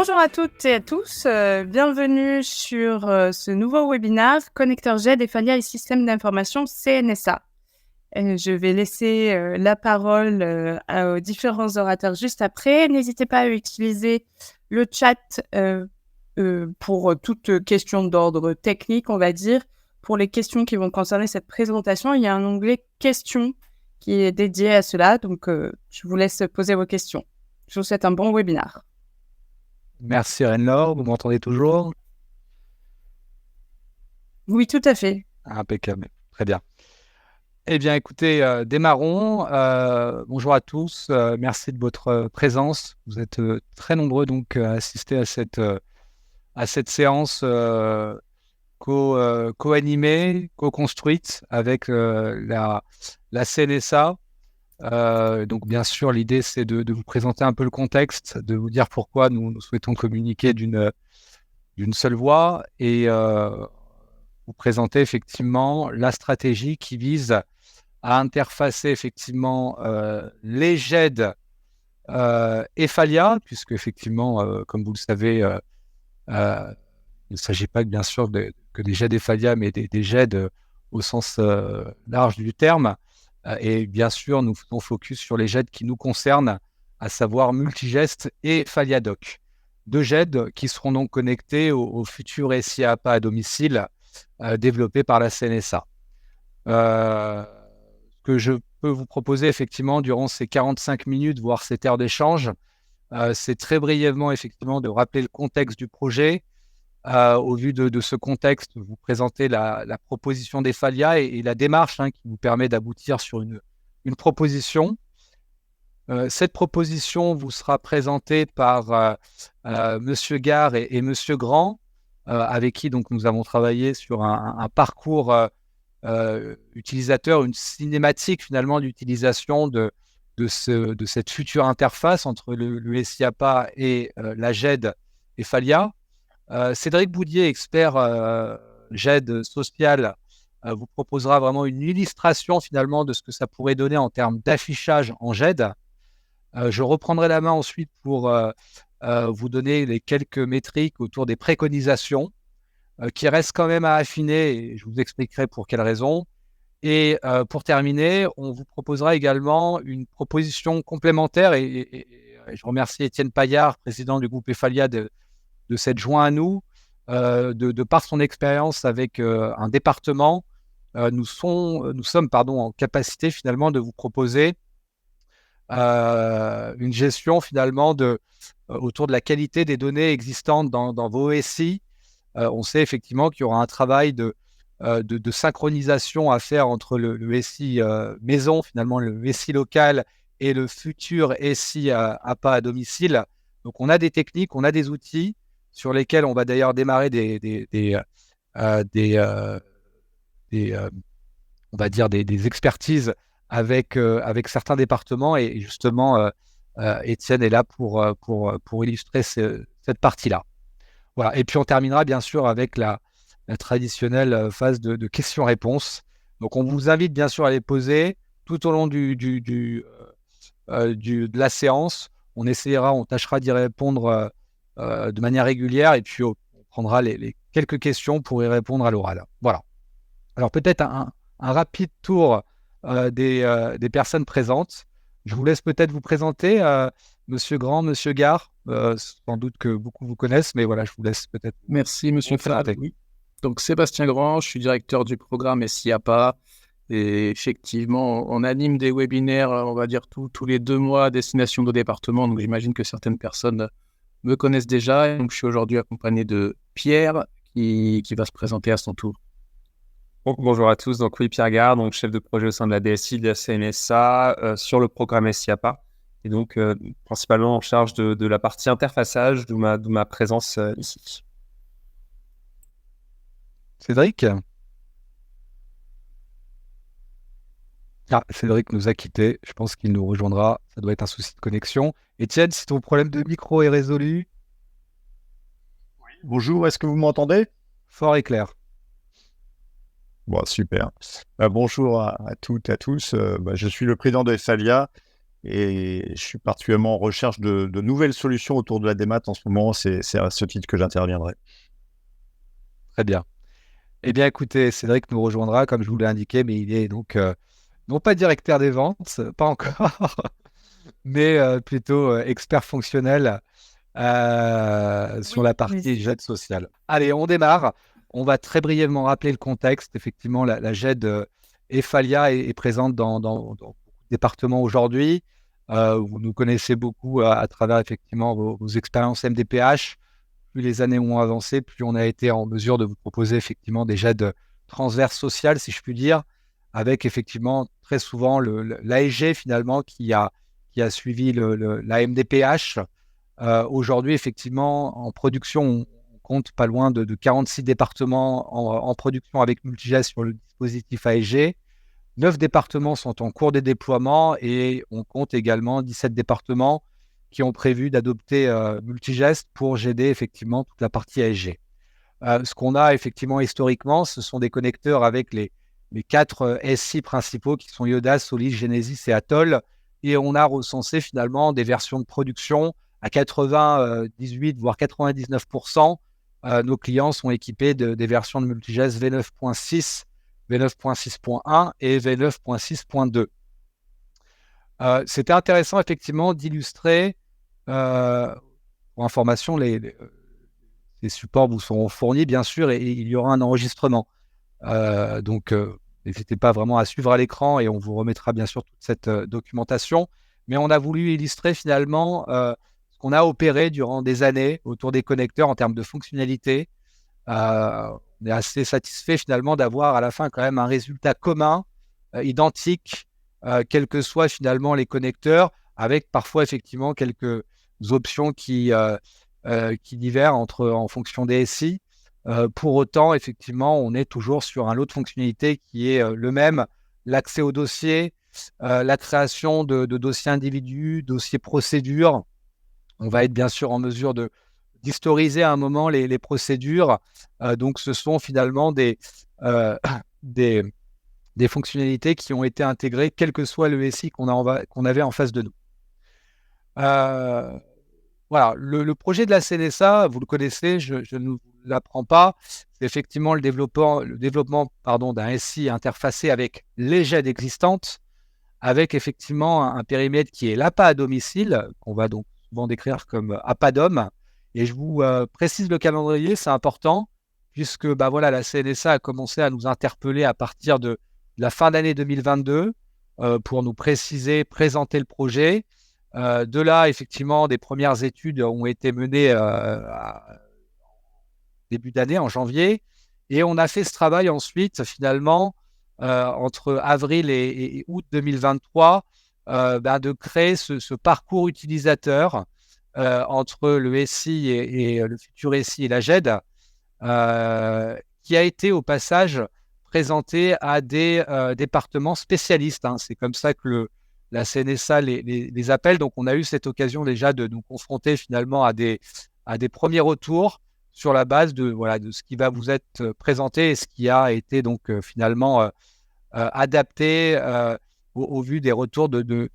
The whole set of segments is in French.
Bonjour à toutes et à tous, bienvenue sur ce nouveau webinaire Connecteur GED, Efalia et Système d'information CNSA. Je vais laisser la parole aux différents orateurs juste après. N'hésitez pas à utiliser le chat pour toute question d'ordre technique, on va dire. Pour les questions qui vont concerner cette présentation, il y a un onglet questions qui est dédié à cela, donc je vous laisse poser vos questions. Je vous souhaite un bon webinaire. Merci Renlaure, vous m'entendez toujours? Oui, tout à fait. Impeccable, très bien. Eh bien, écoutez, démarrons. Bonjour à tous, merci de votre présence. Vous êtes très nombreux donc à assister à cette séance co-animée, co-construite avec la CNSA. Donc, bien sûr, l'idée, c'est de vous présenter un peu le contexte, de vous dire pourquoi nous souhaitons communiquer d'une seule voix et vous présenter effectivement la stratégie qui vise à interfacer effectivement les GED Efalia, puisque effectivement, comme vous le savez, il ne s'agit pas bien sûr que des GED Efalia, mais des GED au sens large du terme. Et bien sûr, nous faisons focus sur les GED qui nous concernent, à savoir Multigest et Faliadoc. Deux GED qui seront donc connectés au futur SI APA à domicile développé par la CNSA. Ce que je peux vous proposer effectivement durant ces 45 minutes, voire cette heure d'échange, c'est très brièvement effectivement de rappeler le contexte du projet. Au vu de ce contexte, vous présentez la proposition d'Efalia et la démarche qui vous permet d'aboutir sur une proposition. Cette proposition vous sera présentée par Monsieur Gare et Monsieur Grand, avec qui donc nous avons travaillé sur un parcours utilisateur, une cinématique finalement d'utilisation de cette future interface entre le SIAPA et la GED Efalia. Cédric Boudier, expert GED social, vous proposera vraiment une illustration finalement de ce que ça pourrait donner en termes d'affichage en GED. Je reprendrai la main ensuite pour vous donner les quelques métriques autour des préconisations qui restent quand même à affiner et je vous expliquerai pour quelles raisons. Et pour terminer, on vous proposera également une proposition complémentaire et je remercie Étienne Paillard, président du groupe Efalia, de s'être joint à nous. De par son expérience avec un département, nous sommes en capacité finalement de vous proposer une gestion finalement autour de la qualité des données existantes dans vos SI. On sait effectivement qu'il y aura un travail de synchronisation à faire entre le SI maison, finalement le SI local et le futur SI APA à domicile. Donc on a des techniques, on a des outils sur lesquels on va d'ailleurs démarrer on va dire des expertises avec certains départements et justement Étienne est là pour illustrer cette partie-là. Voilà. Et puis on terminera bien sûr avec la traditionnelle phase de questions-réponses. Donc on vous invite bien sûr à les poser tout au long de la séance. On tâchera d'y répondre de manière régulière et puis on prendra les quelques questions pour y répondre à l'oral. Voilà. Alors peut-être un rapide tour des personnes présentes. Je vous laisse peut-être vous présenter, Monsieur Grand, Monsieur Gare. Sans doute que beaucoup vous connaissent, mais voilà, je vous laisse peut-être. Merci, Monsieur Fall. Oui. Donc Sébastien Grand, je suis directeur du programme SIAPA. Et effectivement, on anime des webinaires, on va dire tous les 2 mois à destination de départements. Donc j'imagine que certaines personnes me connaissent déjà. Donc je suis aujourd'hui accompagné de Pierre qui va se présenter à son tour. Bonjour à tous, donc oui, Pierre Gare, donc chef de projet au sein de la DSI de la CNSA sur le programme SIAPA et donc principalement en charge de la partie interfaçage, d'où ma présence ici. Cédric? Cédric nous a quittés, je pense qu'il nous rejoindra, ça doit être un souci de connexion. Étienne, si ton problème de micro est résolu. Oui, bonjour, est-ce que vous m'entendez? Fort et clair. Bon, super. Bonjour à toutes et à tous. Je suis le président de Efalia et je suis particulièrement en recherche de nouvelles solutions autour de la démat en ce moment. C'est à ce titre que j'interviendrai. Très bien. Eh bien, écoutez, Cédric nous rejoindra, comme je vous l'ai indiqué, mais il est donc non pas directeur des ventes, pas encore, mais plutôt expert fonctionnel sur la partie GED sociale. Allez, on démarre. On va très brièvement rappeler le contexte. Effectivement, la GED Efalia est présente dans beaucoup de départements aujourd'hui. Vous nous connaissez beaucoup à travers effectivement vos expériences MDPH. Plus les années ont avancé, plus on a été en mesure de vous proposer effectivement des GED transverses sociales, si je puis dire, avec effectivement très souvent l'ASG finalement qui a suivi la MDPH. Aujourd'hui, effectivement, en production, on compte pas loin de 46 départements en production avec Multigest sur le dispositif ASG. 9 départements sont en cours de déploiement et on compte également 17 départements qui ont prévu d'adopter Multigest pour GD effectivement toute la partie ASG. Ce qu'on a effectivement historiquement, ce sont des connecteurs avec les 4 SI principaux qui sont Yodas, Solis, Genesis et Atoll. Et on a recensé finalement des versions de production à 98 voire 99%. Nos clients sont équipés des versions de Multigest V9.6, V9.6.1 et V9.6.2. C'était intéressant effectivement d'illustrer, pour information, les supports vous seront fournis bien sûr et il y aura un enregistrement. Donc n'hésitez pas vraiment à suivre à l'écran et on vous remettra bien sûr toute cette documentation. Mais on a voulu illustrer finalement ce qu'on a opéré durant des années autour des connecteurs en termes de fonctionnalité. On est assez satisfait finalement d'avoir à la fin quand même un résultat commun, identique, quels que soient finalement les connecteurs, avec parfois effectivement quelques options qui diffèrent en fonction des SI. Pour autant, effectivement, on est toujours sur un lot de fonctionnalités qui est le même, l'accès aux dossiers, la création de dossiers individus, dossiers procédures. On va être bien sûr en mesure d'historiser à un moment les procédures. Donc, ce sont finalement des fonctionnalités qui ont été intégrées, quel que soit le SI qu'on avait en face de nous. Voilà, le projet de la CNSA, vous le connaissez, je ne vous l'apprends pas, c'est effectivement le développement d'un SI interfacé avec les GED existantes, avec effectivement un périmètre qui est l'APA à domicile, qu'on va donc souvent décrire comme APADOM. Et je vous précise le calendrier, c'est important, puisque voilà, la CNSA a commencé à nous interpeller à partir de la fin d'année 2022 pour nous présenter le projet. De là, effectivement, des premières études ont été menées début d'année, en janvier. Et on a fait ce travail ensuite, finalement, entre avril et août 2023, de créer ce parcours utilisateur entre le SI et le futur SI et la GED, qui a été au passage présenté à des départements spécialistes. C'est comme ça que la CNSA les appelle. Donc, on a eu cette occasion déjà de nous confronter finalement à des premiers retours sur la base de ce qui va vous être présenté et ce qui a été donc finalement adapté au vu des retours de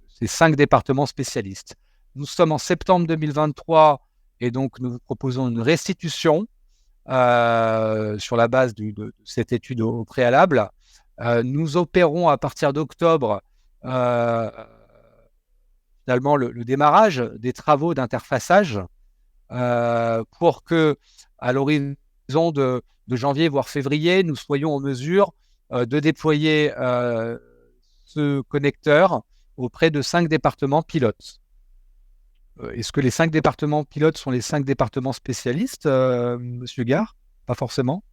ces 5 départements spécialistes. Nous sommes en septembre 2023 et donc nous vous proposons une restitution sur la base de cette étude au préalable. Nous opérons à partir d'octobre finalement le démarrage des travaux d'interfaçage pour que à l'horizon de janvier voire février, nous soyons en mesure de déployer ce connecteur auprès de 5 départements pilotes. Est-ce que les 5 départements pilotes sont les 5 départements spécialistes, Monsieur Gare? Pas forcément.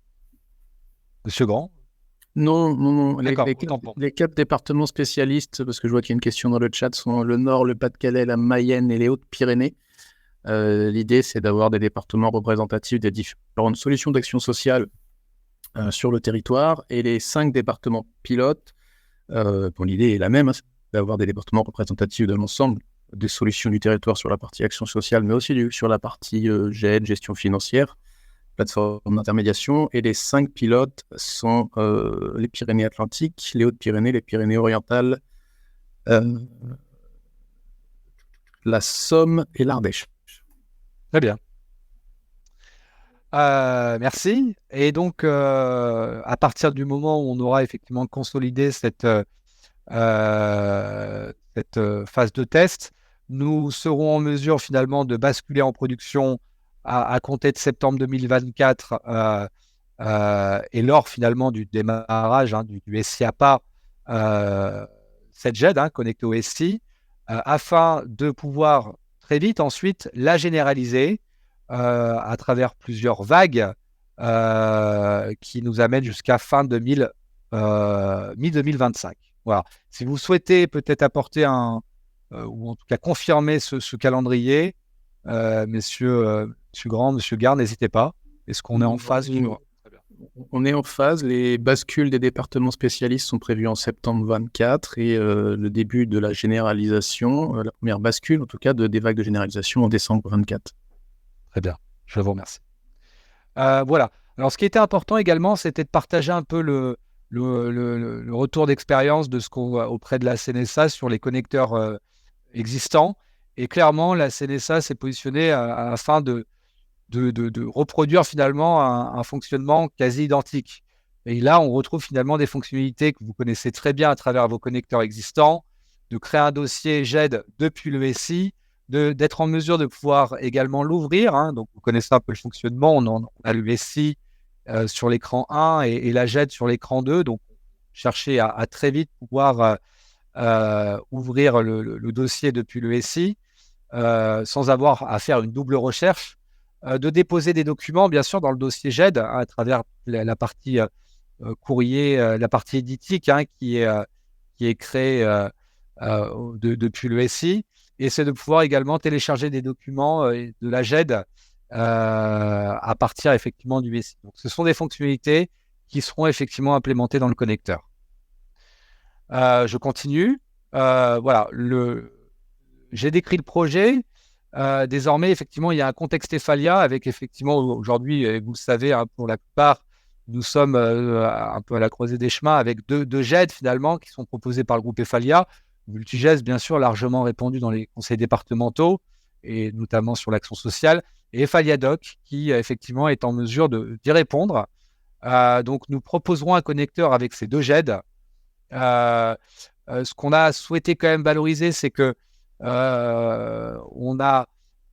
Monsieur Grand? Non. D'accord, Les 4 départements spécialistes, parce que je vois qu'il y a une question dans le chat, sont le Nord, le Pas-de-Calais, la Mayenne et les Hautes-Pyrénées. L'idée, c'est d'avoir des départements représentatifs des différentes solutions d'action sociale sur le territoire. Et les 5 départements pilotes, dont l'idée est la même, c'est d'avoir des départements représentatifs de l'ensemble des solutions du territoire sur la partie action sociale, mais aussi sur la partie GED, gestion financière, plateforme d'intermédiation. Et les 5 pilotes sont les Pyrénées-Atlantiques, les Hautes-Pyrénées, les Pyrénées-Orientales, la Somme et l'Ardèche. Très bien. Merci. Et donc, à partir du moment où on aura effectivement consolidé cette phase de test, nous serons en mesure finalement de basculer en production à compter de septembre 2024 et lors finalement du démarrage du SIAPA 7GED connecté au SI, afin de pouvoir très vite ensuite la généraliser à travers plusieurs vagues qui nous amènent jusqu'à fin mi-2025. Voilà. Si vous souhaitez peut-être apporter ou en tout cas confirmer ce calendrier, messieurs Grand, monsieur Gard, n'hésitez pas. Est-ce qu'on est en phase? On est en phase. Les bascules des départements spécialistes sont prévues en septembre 24 et le début de la généralisation, la première bascule en tout cas des vagues de généralisation en décembre 24. Très bien, je vous remercie. Voilà. Alors, ce qui était important également, c'était de partager un peu le retour d'expérience de ce qu'on voit auprès de la CNSA sur les connecteurs existants. Et clairement, la CNSA s'est positionnée afin de reproduire finalement un fonctionnement quasi identique. Et là, on retrouve finalement des fonctionnalités que vous connaissez très bien à travers vos connecteurs existants, de créer un dossier GED depuis le SI, d'être en mesure de pouvoir également l'ouvrir. Donc, vous connaissez un peu le fonctionnement. On a le SI sur l'écran 1 et la GED sur l'écran 2. Donc, chercher à très vite pouvoir ouvrir le dossier depuis le SI sans avoir à faire une double recherche, de déposer des documents, bien sûr, dans le dossier GED à travers la partie courrier, la partie éditique qui est créée depuis le SI. Et c'est de pouvoir également télécharger des documents de la GED à partir effectivement du SI. Donc, ce sont des fonctionnalités qui seront effectivement implémentées dans le connecteur. Je continue. Voilà, j'ai décrit le projet. Désormais, effectivement, il y a un contexte Efalia avec effectivement aujourd'hui, vous le savez, pour la plupart, nous sommes un peu à la croisée des chemins avec deux GED finalement qui sont proposés par le groupe Efalia. Multigest, bien sûr, largement répandu dans les conseils départementaux et notamment sur l'action sociale, et Efalia Doc qui effectivement est en mesure d'y répondre. Donc, nous proposerons un connecteur avec ces deux GED. Ce qu'on a souhaité quand même valoriser, c'est que on a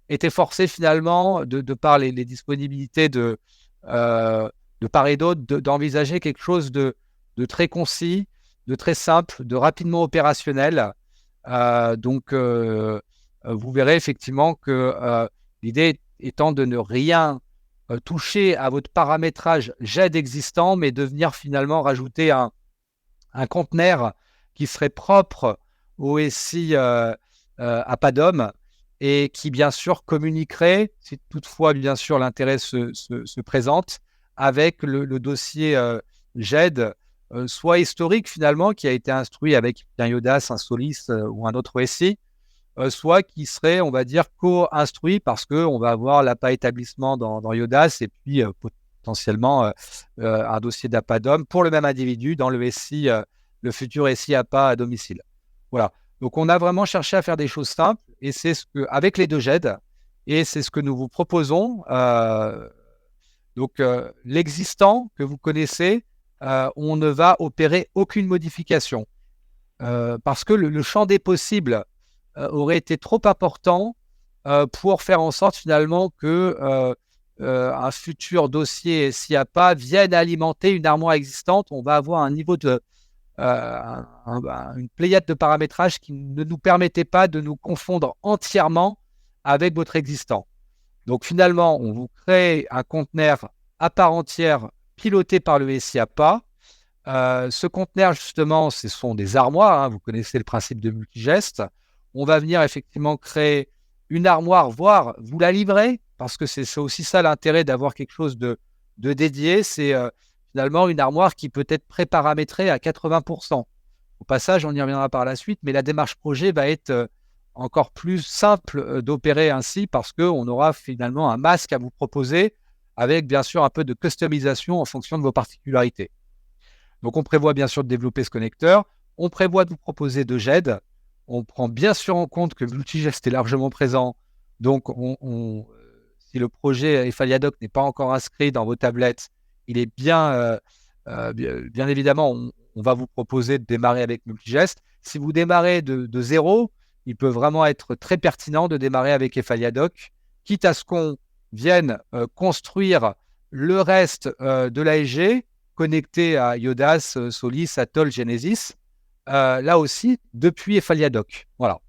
été forcé finalement, de par les disponibilités de part et d'autre, d'envisager quelque chose de très concis, de très simple, de rapidement opérationnel. Donc, vous verrez effectivement que l'idée étant de ne rien toucher à votre paramétrage GED existant, mais de venir finalement rajouter un conteneur qui serait propre au SI APADOM et qui, bien sûr, communiquerait, si toutefois, bien sûr, l'intérêt se présente, avec le dossier GED, soit historique, finalement, qui a été instruit avec un IODAS, un SOLIS ou un autre SI, soit qui serait, on va dire, co-instruit parce qu'on va avoir l'APA établissement dans IODAS et puis potentiellement un dossier d'APADOM pour le même individu dans le SI, le futur SI APA à domicile. Voilà. Donc, on a vraiment cherché à faire des choses simples et c'est avec les deux GED, et c'est ce que nous vous proposons. Donc, l'existant que vous connaissez, on ne va opérer aucune modification parce que le champ des possibles aurait été trop important pour faire en sorte finalement que un futur dossier SIAPA vienne alimenter une armoire existante. On va avoir un niveau une pléiade de paramétrage qui ne nous permettait pas de nous confondre entièrement avec votre existant. Donc finalement, on vous crée un conteneur à part entière piloté par le SIAPA. Ce conteneur, justement, ce sont des armoires. Vous connaissez le principe de Multigest. On va venir effectivement créer une armoire, voire vous la livrer, parce que c'est aussi ça l'intérêt d'avoir quelque chose de dédié. C'est finalement une armoire qui peut être préparamétrée à 80%. Au passage, on y reviendra par la suite, mais la démarche projet va être encore plus simple d'opérer ainsi parce qu'on aura finalement un masque à vous proposer avec bien sûr un peu de customisation en fonction de vos particularités. Donc on prévoit bien sûr de développer ce connecteur, on prévoit de vous proposer deux GED. on prend bien sûr en compte que Multigest est largement présent. Donc, si le projet Efaliadoc n'est pas encore inscrit dans vos tablettes, il est bien évidemment, on va vous proposer de démarrer avec Multigest. Si vous démarrez de zéro, il peut vraiment être très pertinent de démarrer avec Efaliadoc, quitte à ce qu'on vienne construire le reste de l'ASG connecté à Iodas, Solis, Atoll, Genesis, là aussi, depuis Efaliadoc. Voilà.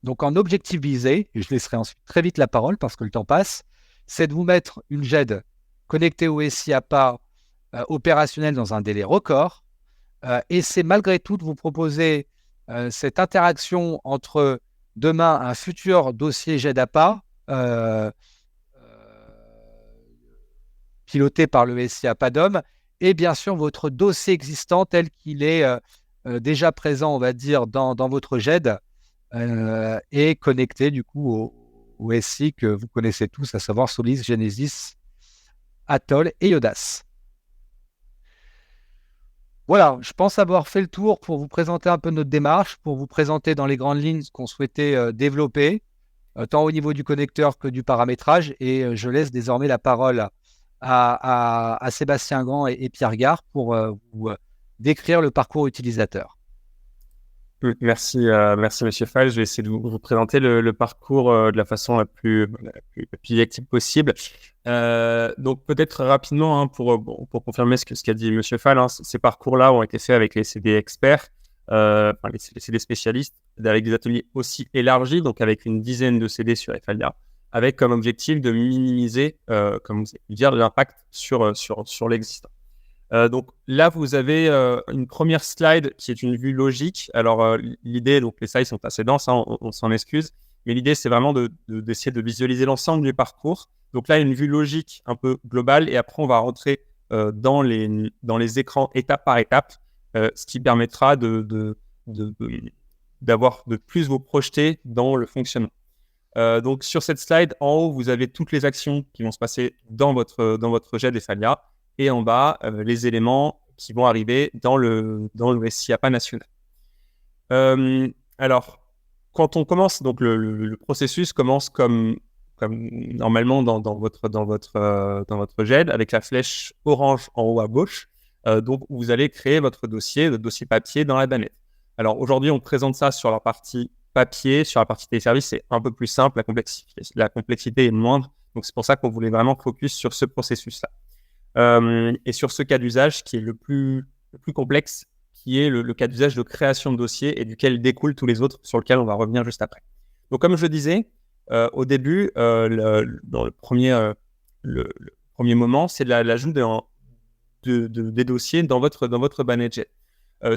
Donc, en objectif visé, et je laisserai ensuite très vite la parole parce que le temps passe, c'est de vous mettre une GED connectée au SI APA opérationnelle dans un délai record. Et c'est malgré tout de vous proposer cette interaction entre demain un futur dossier GED APA piloté par le SI APADOM et bien sûr votre dossier existant tel qu'il est déjà présent, on va dire, dans votre GED et connecté du coup au SI que vous connaissez tous, à savoir Solis, Genesis, Atoll et Iodas. Voilà, je pense avoir fait le tour pour vous présenter un peu notre démarche, pour vous présenter dans les grandes lignes ce qu'on souhaitait développer, tant au niveau du connecteur que du paramétrage. Et je laisse désormais la parole à Sébastien Grand et Pierre Gare pour vous décrire le parcours utilisateur. Merci, Monsieur Fall. Je vais essayer de vous présenter le parcours de la façon la plus didactique possible. Donc peut-être rapidement pour confirmer ce qu'a dit Monsieur Fall, ces parcours-là ont été faits avec les CD experts, les CD spécialistes, avec des ateliers aussi élargis, donc avec une dizaine de CD sur Efalia, avec comme objectif de minimiser, comme vous avez pu dire, l'impact sur l'existant. Donc là, vous avez une première slide qui est une vue logique. Alors l'idée, donc les slides sont assez denses, on s'en excuse, mais l'idée c'est vraiment d'essayer de visualiser l'ensemble du parcours. Donc là, une vue logique un peu globale, et après on va rentrer dans les écrans étape par étape, ce qui permettra de plus vous projeter dans le fonctionnement. Donc sur cette slide, en haut, vous avez toutes les actions qui vont se passer dans votre GED Efalia. Et en bas, les éléments qui vont arriver dans le SI APA national. Alors, quand on commence, donc le processus commence comme normalement dans votre GED, avec la flèche orange en haut à gauche. Donc, vous allez créer votre dossier, le dossier papier dans la banette. Alors, aujourd'hui, on présente ça sur la partie papier. Sur la partie téléservice, c'est un peu plus simple, la complexité est moindre. Donc, c'est pour ça qu'on voulait vraiment focus sur ce processus-là. Et sur ce cas d'usage qui est le plus complexe, qui est le cas d'usage de création de dossier et duquel découlent tous les autres sur lequel on va revenir juste après. Donc, comme je le disais, au début, dans le premier moment, c'est l'ajout des dossiers dans votre bannet GED.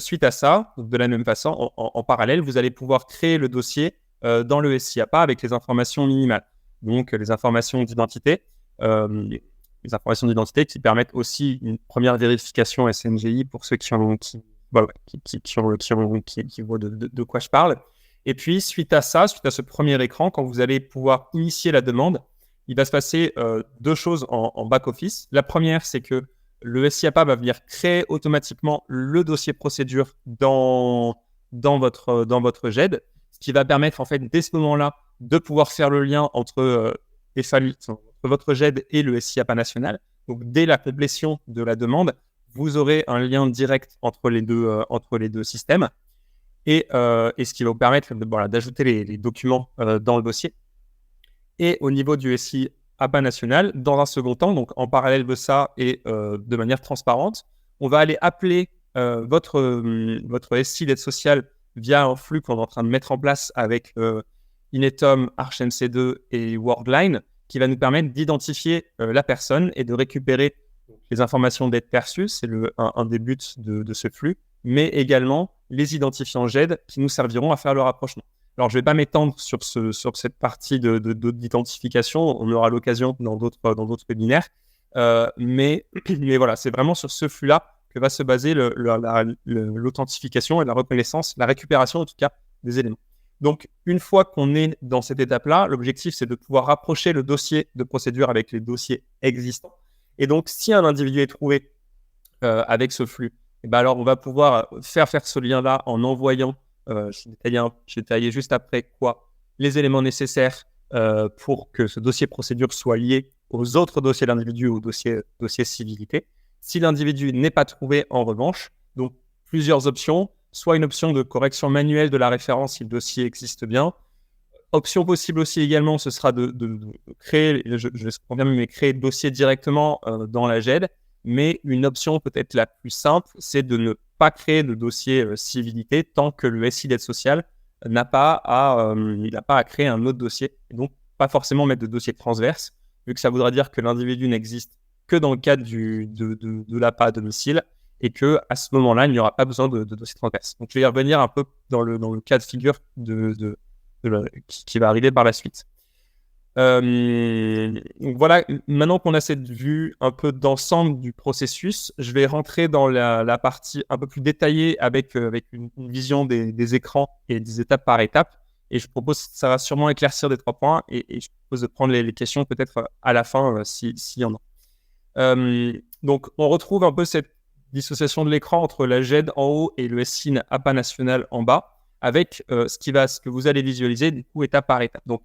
Suite à ça, de la même façon, en parallèle, vous allez pouvoir créer le dossier dans le SI APA avec les informations minimales. Donc, les informations d'identité, les informations d'identité qui permettent aussi une première vérification SNGI pour ceux qui voient de quoi je parle. Et puis, suite à ce premier écran, quand vous allez pouvoir initier la demande, il va se passer deux choses en back-office. La première, c'est que le SI APA va venir créer automatiquement le dossier procédure dans votre GED, ce qui va permettre, en fait, dès ce moment-là, de pouvoir faire le lien entre votre GED et le SI APA national. Donc, dès la complétion de la demande, vous aurez un lien direct entre les deux systèmes et ce qui va vous permettre d'ajouter les documents dans le dossier. Et au niveau du SI APA national, dans un second temps, donc en parallèle de ça et de manière transparente, on va aller appeler votre SI d'aide sociale via un flux qu'on est en train de mettre en place avec Inetom, ArchNC2 et Worldline, qui va nous permettre d'identifier la personne et de récupérer les informations d'aide perçues, c'est un des buts de ce flux, mais également les identifiants GED qui nous serviront à faire le rapprochement. Alors, je ne vais pas m'étendre sur cette partie d'identification, on aura l'occasion dans d'autres webinaires, mais voilà, c'est vraiment sur ce flux-là que va se baser l'authentification et la reconnaissance, la récupération en tout cas des éléments. Donc, une fois qu'on est dans cette étape-là, l'objectif, c'est de pouvoir rapprocher le dossier de procédure avec les dossiers existants. Et donc, si un individu est trouvé avec ce flux, alors on va pouvoir faire ce lien-là en envoyant je vais détailler juste après quoi les éléments nécessaires pour que ce dossier procédure soit lié aux autres dossiers de l'individu, au dossier civilité. Si l'individu n'est pas trouvé, en revanche, donc plusieurs options, soit une option de correction manuelle de la référence si le dossier existe bien. Option possible aussi également, ce sera de créer, je confirme, mais créer le dossier directement dans la GED. Mais une option peut-être la plus simple, c'est de ne pas créer de dossier civilité tant que le SI d'aide sociale n'a pas à créer un autre dossier. Et donc, pas forcément mettre de dossier transverse, vu que ça voudra dire que l'individu n'existe que dans le cadre de l'APA à domicile et qu'à ce moment-là, il n'y aura pas besoin de dossier transverse. Donc, je vais y revenir un peu dans le cas de figure qui va arriver par la suite. Donc voilà, maintenant qu'on a cette vue un peu d'ensemble du processus, je vais rentrer dans la partie un peu plus détaillée avec une vision des écrans et des étapes par étape. Et je propose, ça va sûrement éclaircir des 3 points et je propose de prendre les questions peut-être à la fin s'il y en a. Donc on retrouve un peu cette dissociation de l'écran entre la GED en haut et le SIN APA national en bas, avec ce que vous allez visualiser du coup étape par étape. Donc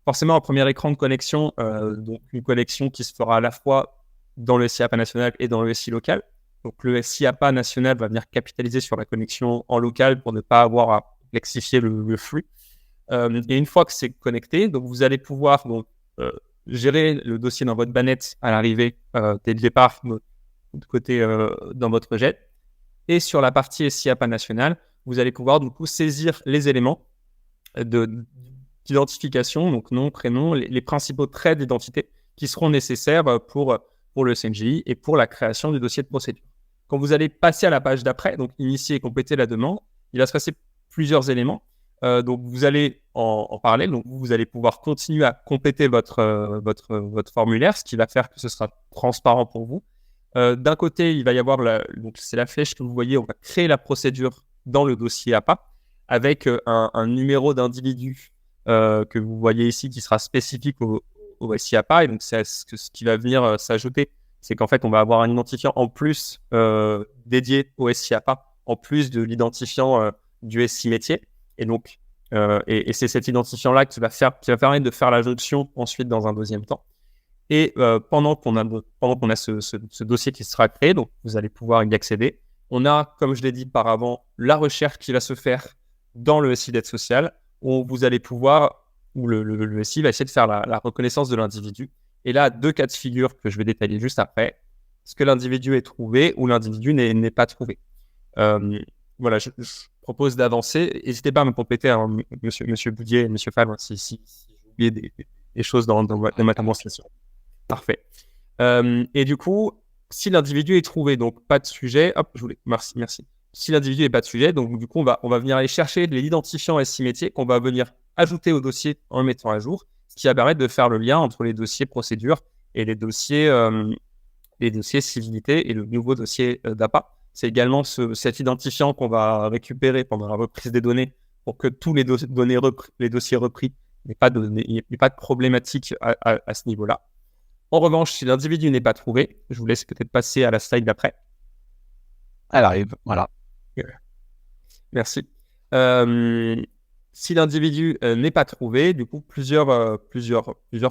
forcément, un premier écran de connexion, donc une connexion qui se fera à la fois dans le SI APA national et dans le SI local. Donc le SI APA national va venir capitaliser sur la connexion en local pour ne pas avoir à complexifier le flux. Et une fois que c'est connecté, donc vous allez pouvoir gérer le dossier dans votre bannette à l'arrivée dès le départ de côté dans votre GED. Et sur la partie SI APA national, vous allez pouvoir du coup saisir les éléments d'identification, donc nom, prénom, les principaux traits d'identité qui seront nécessaires pour le CNJI et pour la création du dossier de procédure. Quand vous allez passer à la page d'après, donc initier et compléter la demande, il va se passer plusieurs éléments. Donc vous allez en parler, donc vous allez pouvoir continuer à compléter votre formulaire, ce qui va faire que ce sera transparent pour vous. D'un côté, il va y avoir donc c'est la flèche que vous voyez, on va créer la procédure dans le dossier APA avec un numéro d'individu que vous voyez ici qui sera spécifique au SI APA. Et donc, ce qui va venir s'ajouter, c'est qu'en fait, on va avoir un identifiant en plus dédié au SI APA, en plus de l'identifiant du SI métier. Et donc, et c'est cet identifiant-là qui va permettre de faire la jonction ensuite dans un deuxième temps. Et pendant qu'on a ce dossier qui sera créé, donc vous allez pouvoir y accéder. On a, comme je l'ai dit par avant, la recherche qui va se faire dans le SI d'aide sociale, où vous allez pouvoir, où le SI va essayer de faire la reconnaissance de l'individu. Et là, 2 cas de figure que je vais détailler juste après. Est-ce que l'individu est trouvé ou l'individu n'est pas trouvé? Voilà, je propose d'avancer. N'hésitez pas à me compléter, hein, monsieur Boudier et monsieur Fall, si j'ai oublié des choses dans ma démonstration. Parfait. Et du coup, si l'individu est trouvé, donc pas de sujet, hop, merci. Si l'individu n'est pas de sujet, donc du coup, on va venir aller chercher l'identifiant SI métier qu'on va venir ajouter au dossier en le mettant à jour, ce qui va permettre de faire le lien entre les dossiers procédures et les dossiers civilité et le nouveau dossier d'APA. C'est également cet identifiant qu'on va récupérer pendant la reprise des données pour que tous les dossiers repris, il n'y ait pas de problématique à ce niveau-là. En revanche, si l'individu n'est pas trouvé, je vous laisse peut-être passer à la slide d'après. Elle arrive, voilà. Merci. Si l'individu n'est pas trouvé, du coup, plusieurs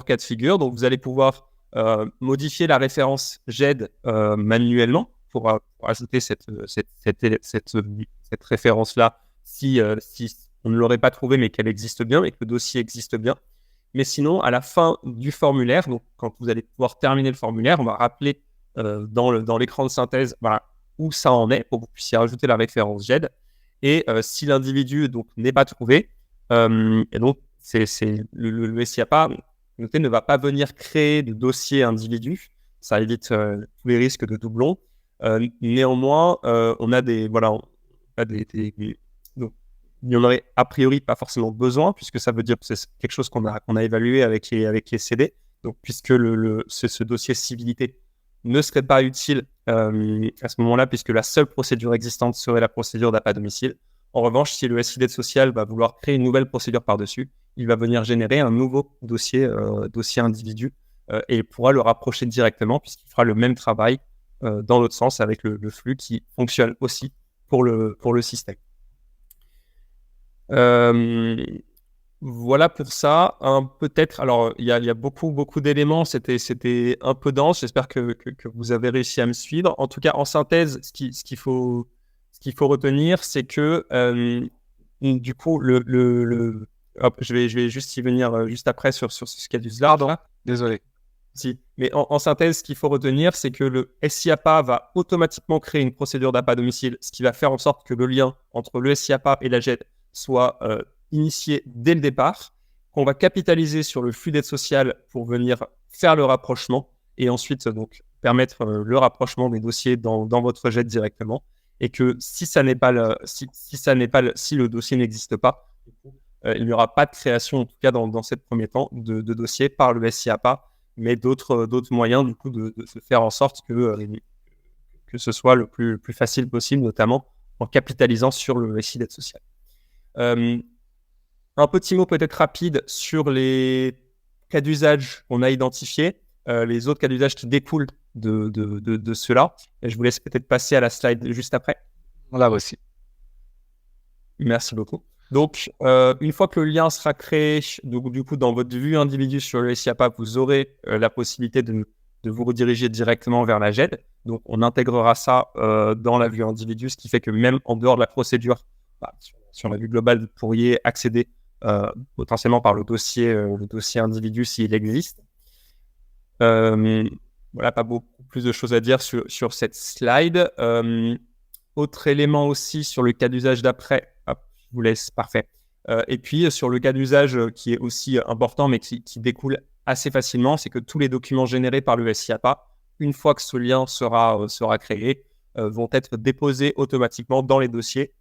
cas de figure. Donc, vous allez pouvoir modifier la référence GED manuellement pour ajouter cette référence-là si on ne l'aurait pas trouvée mais qu'elle existe bien et que le dossier existe bien. Mais sinon, à la fin du formulaire, donc quand vous allez pouvoir terminer le formulaire, on va rappeler dans l'écran de synthèse où ça en est pour que vous puissiez rajouter la référence GED. Et si l'individu n'est pas trouvé, et donc le SI APA ne va pas venir créer de dossier individu. Ça évite tous les risques de doublons. Néanmoins, on a donc, il n'y en aurait a priori pas forcément besoin, puisque ça veut dire que c'est quelque chose qu'on a évalué avec les CD. Donc, puisque ce dossier civilité ne serait pas utile à ce moment-là, puisque la seule procédure existante serait la procédure d'APA à domicile. En revanche, si le SI d'aide sociale va vouloir créer une nouvelle procédure par-dessus, il va venir générer un nouveau dossier individu et il pourra le rapprocher directement, puisqu'il fera le même travail dans l'autre sens avec le flux qui fonctionne aussi pour le système. Voilà pour ça. Peut-être, alors il y a beaucoup d'éléments, c'était un peu dense, j'espère que vous avez réussi à me suivre. En tout cas, en synthèse, ce qu'il faut retenir, c'est que du coup, hop, je vais juste y venir juste après sur ce cas du SLARD. Désolé. Si. Mais en synthèse, ce qu'il faut retenir, c'est que le SIAPA va automatiquement créer une procédure d'appât à domicile, ce qui va faire en sorte que le lien entre le SIAPA et la GED soit initié dès le départ, qu'on va capitaliser sur le flux d'aide sociale pour venir faire le rapprochement et ensuite donc permettre le rapprochement des dossiers dans votre GED directement, et que si le dossier n'existe pas, il n'y aura pas de création, en tout cas dans ces premiers temps, de dossier par le SIAPA, mais d'autres moyens du coup de faire en sorte que ce soit le plus facile possible, notamment en capitalisant sur le récit d'aide sociale. Un petit mot peut-être rapide sur les cas d'usage qu'on a identifiés, les autres cas d'usage qui découlent de cela. Et je vous laisse peut-être passer à la slide juste après. Là aussi. Merci beaucoup. Donc, une fois que le lien sera créé, du coup, dans votre vue individu sur le SIAPA, vous aurez la possibilité de vous rediriger directement vers la GED. Donc, on intégrera ça dans la vue individu, ce qui fait que même en dehors de la procédure, sur la vue globale, vous pourriez accéder potentiellement par le dossier individu s'il existe. Voilà, pas beaucoup plus de choses à dire sur cette slide. Autre élément aussi sur le cas d'usage d'après. Je vous laisse, parfait. Et puis, sur le cas d'usage qui est aussi important, mais qui découle assez facilement, c'est que tous les documents générés par le SIAPA, une fois que ce lien sera créé, vont être déposés automatiquement dans les dossiers,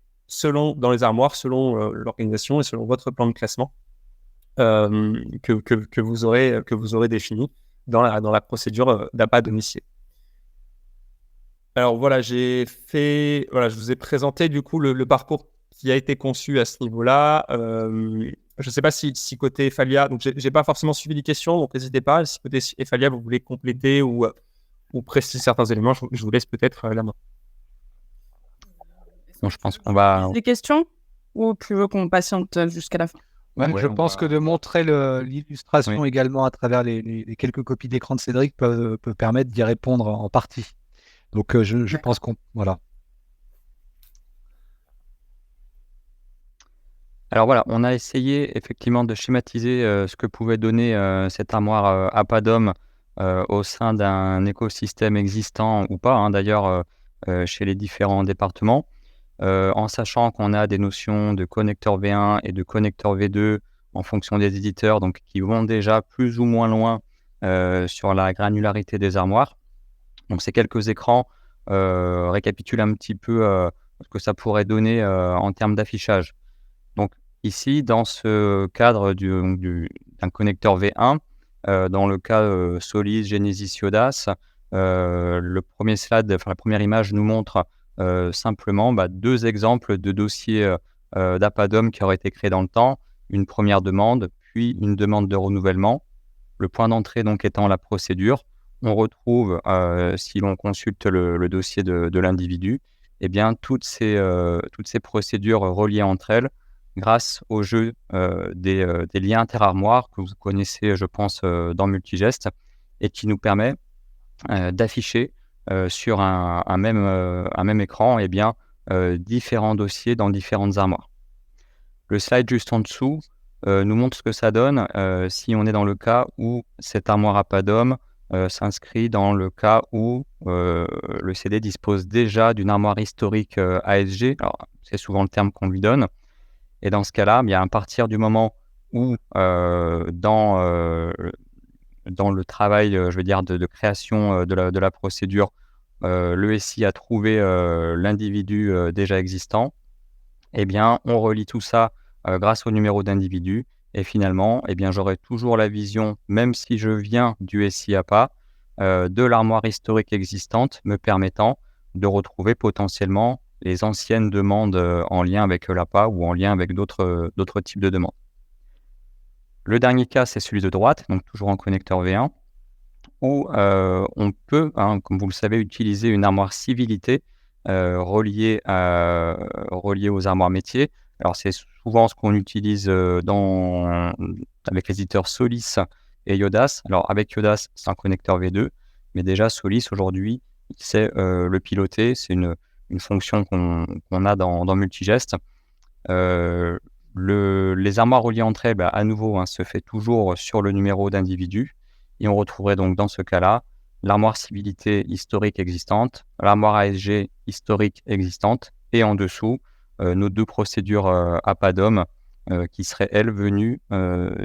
dans les armoires, selon l'organisation et selon votre plan de classement que vous aurez défini dans la procédure d'appât à domicile. Alors voilà, je vous ai présenté du coup le parcours qui a été conçu à ce niveau-là. Je ne sais pas si côté Ephalia, donc j'ai pas forcément suivi les questions, donc n'hésitez pas. Si côté Ephalia, vous voulez compléter ou préciser certains éléments, je vous laisse peut-être la main. Donc, je pense qu'on va... Des questions ou tu veux qu'on patiente jusqu'à la fin? Ouais, je pense que de montrer l'illustration également à travers les quelques copies d'écran de Cédric peut permettre d'y répondre en partie. Donc, je pense qu'on... Voilà. Alors voilà, on a essayé effectivement de schématiser ce que pouvait donner cette armoire APADOM au sein d'un écosystème existant ou pas, d'ailleurs, chez les différents départements, en sachant qu'on a des notions de connecteur V1 et de connecteur V2 en fonction des éditeurs, donc qui vont déjà plus ou moins loin sur la granularité des armoires. Donc ces quelques écrans récapitulent un petit peu ce que ça pourrait donner en termes d'affichage. Donc ici, dans ce cadre d'un connecteur V1, dans le cas Solis, Genesis, Iodas, le premier slide, la première image nous montre simplement deux exemples de dossiers d'APADOM qui auraient été créés dans le temps, une première demande, puis une demande de renouvellement. Le point d'entrée donc étant la procédure. On retrouve, si l'on consulte le dossier de l'individu, eh bien, toutes ces procédures reliées entre elles grâce au jeu des liens interarmoires que vous connaissez, je pense, dans Multigest, et qui nous permet d'afficher sur un même écran eh bien, différents dossiers dans différentes armoires. Le slide juste en dessous nous montre ce que ça donne si on est dans le cas où cette armoire APADOM s'inscrit dans le cas où le CD dispose déjà d'une armoire historique ASG. Alors, c'est souvent le terme qu'on lui donne. Et dans ce cas-là, bien, à partir du moment où dans le travail, je veux dire, de création de la procédure, le SI a trouvé l'individu déjà existant, eh bien, on relie tout ça grâce au numéro d'individu. Et finalement, eh bien, j'aurai toujours la vision, même si je viens du SIAPA, de l'armoire historique existante, me permettant de retrouver potentiellement les anciennes demandes en lien avec l'APA ou en lien avec d'autres types de demandes. Le dernier cas, c'est celui de droite, donc toujours en connecteur V1, où on peut, comme vous le savez, utiliser une armoire civilité reliée aux armoires métiers. Alors, c'est souvent ce qu'on utilise avec les éditeurs Solis et Yodas. Alors, avec Yodas, c'est un connecteur V2, mais déjà, Solis, aujourd'hui, c'est le piloter. C'est une fonction qu'on a dans Multigest. Les armoires reliées entre elles, à nouveau, se fait toujours sur le numéro d'individu. Et on retrouverait donc dans ce cas-là l'armoire civilité historique existante, l'armoire ASG historique existante, et en dessous, nos 2 procédures APA-DOM qui seraient, elles, venues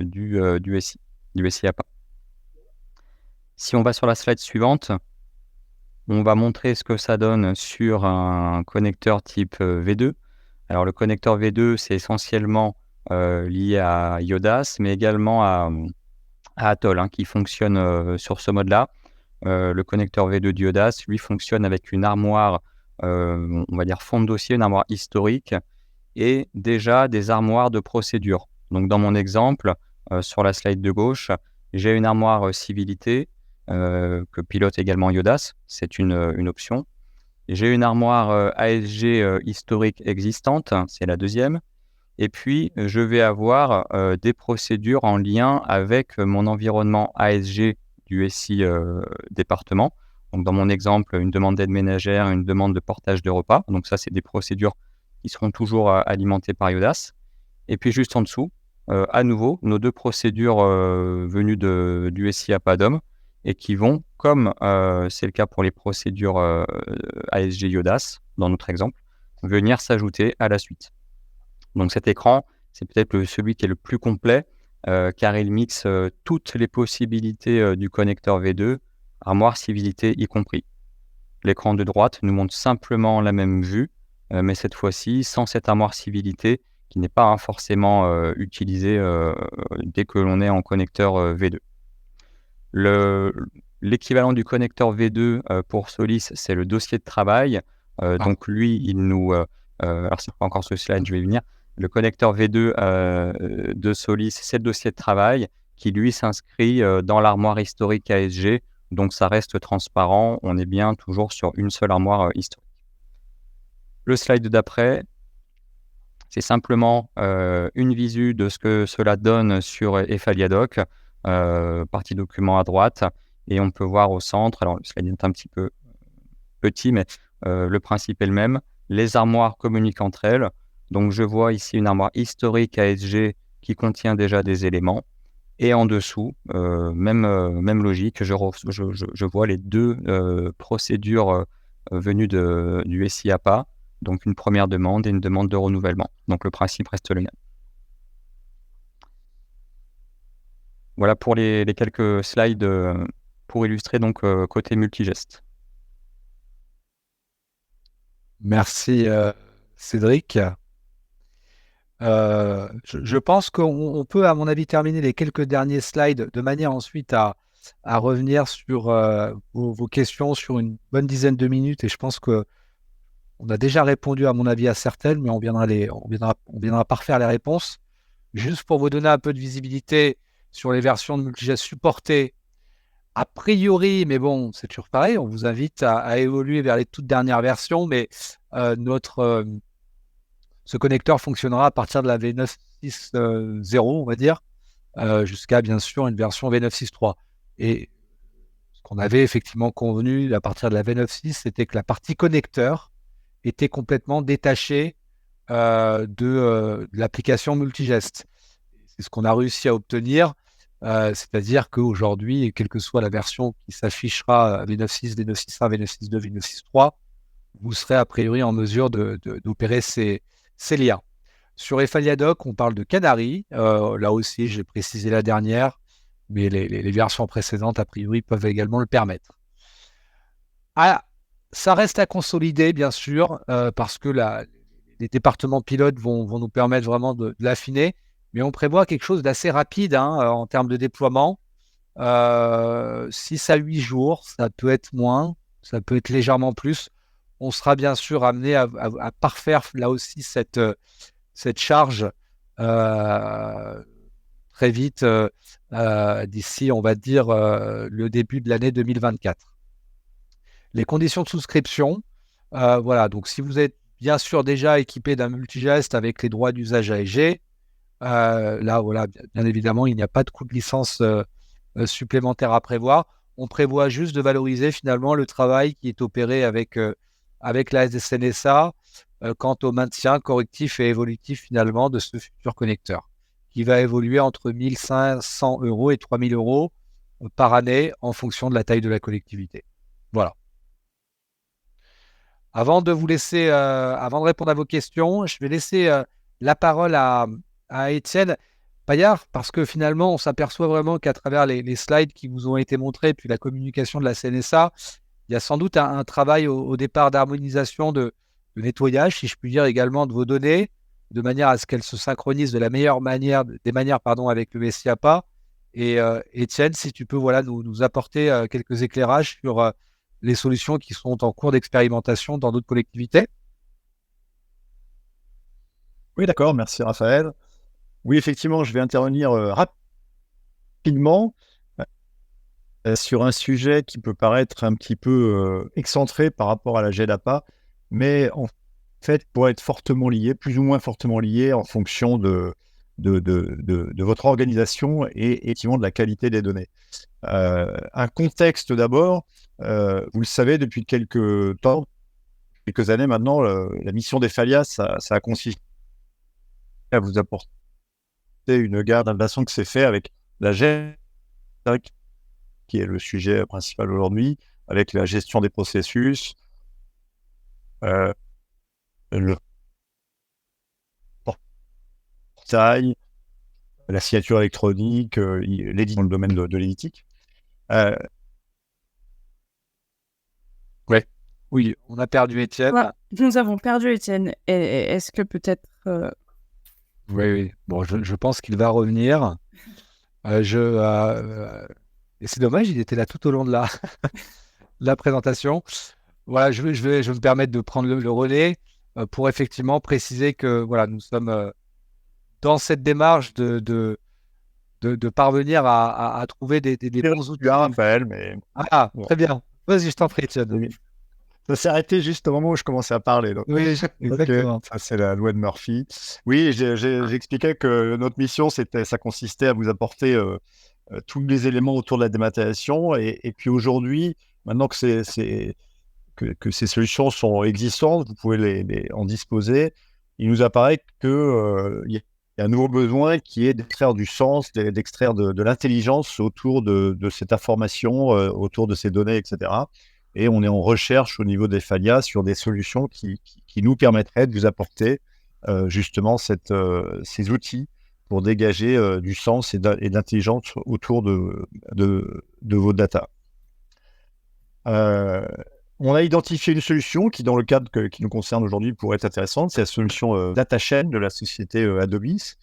du SI APA. Si on va sur la slide suivante, on va montrer ce que ça donne sur un connecteur type V2. Alors, le connecteur V2, c'est essentiellement lié à Yodas, mais également à Atoll, qui fonctionne sur ce mode-là. Le connecteur V2 de Yodas, lui, fonctionne avec une armoire, on va dire fond de dossier, une armoire historique, et déjà des armoires de procédure. Donc, dans mon exemple, sur la slide de gauche, j'ai une armoire civilité que pilote également Yodas. C'est une option. J'ai une armoire ASG historique existante, c'est la deuxième. Et puis, je vais avoir des procédures en lien avec mon environnement ASG du SI département. Donc, dans mon exemple, une demande d'aide ménagère, une demande de portage de repas. Donc, ça, c'est des procédures qui seront toujours alimentées par Yodas. Et puis, juste en dessous, à nouveau, nos 2 procédures venues du SI APA-DOM et qui vont, comme c'est le cas pour les procédures ASG Yodas, dans notre exemple, venir s'ajouter à la suite. Donc cet écran, c'est peut-être celui qui est le plus complet, car il mixe toutes les possibilités du connecteur V2, armoire civilité y compris. L'écran de droite nous montre simplement la même vue, mais cette fois-ci sans cette armoire civilité qui n'est pas forcément utilisée dès que l'on est en connecteur V2. L'équivalent du connecteur V2 pour Solis, c'est le dossier de travail. Donc lui, il nous... alors c'est pas encore ce slide, je vais y venir. Le connecteur V2 de Solis, c'est le dossier de travail qui, lui, s'inscrit dans l'armoire historique ASG. Donc, ça reste transparent. On est bien toujours sur une seule armoire historique. Le slide d'après, c'est simplement une visu de ce que cela donne sur Efaliadoc, partie document à droite. Et on peut voir au centre, alors le slide est un petit peu petit, mais le principe est le même. Les armoires communiquent entre elles. Donc, je vois ici une armoire historique ASG qui contient déjà des éléments. Et en dessous, même logique, je vois les 2 procédures venues du SI APA. Donc, une première demande et une demande de renouvellement. Donc, le principe reste le même. Voilà pour les quelques slides pour illustrer donc côté multigest. Merci Cédric. Je pense qu'on peut, à mon avis, terminer les quelques derniers slides de manière ensuite à revenir sur vos questions sur une bonne dizaine de minutes. Et je pense qu'on a déjà répondu, à mon avis, à certaines, mais on viendra parfaire les réponses. Juste pour vous donner un peu de visibilité sur les versions de Multigest supportées, a priori, mais bon, c'est toujours pareil, on vous invite à évoluer vers les toutes dernières versions, mais ce connecteur fonctionnera à partir de la V9.6.0, on va dire, jusqu'à bien sûr une version V9.6.3. Et ce qu'on avait effectivement convenu à partir de la V9.6, c'était que la partie connecteur était complètement détachée de l'application Multigest. C'est ce qu'on a réussi à obtenir, c'est-à-dire qu'aujourd'hui, quelle que soit la version qui s'affichera V9.6, V9.6.1, V9.6.2, V9.6.3, vous serez a priori en mesure d'opérer ces liens. Sur Efaliadoc, on parle de Canary. Là aussi, j'ai précisé la dernière, mais les versions précédentes, a priori, peuvent également le permettre. Ça reste à consolider, bien sûr, parce que les départements pilotes vont nous permettre vraiment de l'affiner, mais on prévoit quelque chose d'assez rapide en termes de déploiement. 6 à 8 jours, ça peut être moins, ça peut être légèrement plus. On sera bien sûr amené à parfaire là aussi cette charge très vite d'ici, on va dire, le début de l'année 2024. Les conditions de souscription, voilà, donc si vous êtes bien sûr déjà équipé d'un multigeste avec les droits d'usage AEG. Là, voilà, bien évidemment, il n'y a pas de coût de licence supplémentaire à prévoir. On prévoit juste de valoriser finalement le travail qui est opéré avec la SNSA quant au maintien correctif et évolutif finalement de ce futur connecteur, qui va évoluer entre 1 500 € et 3 000 € par année en fonction de la taille de la collectivité. Voilà. Avant de répondre à vos questions, je vais laisser la parole à Étienne Paillard, parce que finalement, on s'aperçoit vraiment qu'à travers les slides qui vous ont été montrés, puis la communication de la CNSA, il y a sans doute un travail au départ d'harmonisation, de nettoyage, si je puis dire, également de vos données, de manière à ce qu'elles se synchronisent de la meilleure manière, avec le SIAPA. Et Étienne, si tu peux nous apporter quelques éclairages sur les solutions qui sont en cours d'expérimentation dans d'autres collectivités. Oui, d'accord, merci Raphaël. Oui, effectivement, je vais intervenir rapidement sur un sujet qui peut paraître un petit peu excentré par rapport à la GEDAPA, mais en fait, pourrait être fortement lié, plus ou moins fortement lié en fonction de votre organisation et effectivement de la qualité des données. Un contexte d'abord, vous le savez, depuis quelques années maintenant, la mission d'Ephalia, ça a consisté à vous apporter une garde d'innovation que c'est fait avec la GEDAPA, qui est le sujet principal aujourd'hui, avec la gestion des processus, le portail, la signature électronique, l'édit dans le domaine de l'éthique. Oui, on a perdu Étienne. Ouais, nous avons perdu Étienne. Est-ce que peut-être... Oui. Bon, je pense qu'il va revenir. Et c'est dommage, il était là tout au long de la présentation. Voilà, je vais me permettre de prendre le relais pour effectivement préciser que nous sommes dans cette démarche de parvenir à trouver des bons outils. Raphaël, mais... Ah, bon. Très bien. Vas-y, je t'en prie, Étienne. Ça s'est arrêté juste au moment où je commençais à parler. Donc. Oui, exactement. Ça, c'est la loi de Murphy. Oui, j'expliquais que notre mission, ça consistait à vous apporter tous les éléments autour de la dématérialisation. Et puis aujourd'hui, maintenant que ces solutions sont existantes, vous pouvez en disposer. Il nous apparaît qu'il y a un nouveau besoin qui est d'extraire du sens, d'extraire de l'intelligence autour de cette information, autour de ces données, etc. Et on est en recherche au niveau d'Ephalia sur des solutions qui nous permettraient de vous apporter justement ces outils pour dégager du sens et d'intelligence autour de vos data. On a identifié une solution qui, dans le cadre qui nous concerne aujourd'hui, pourrait être intéressante. C'est la solution DataChain de la société Adobis.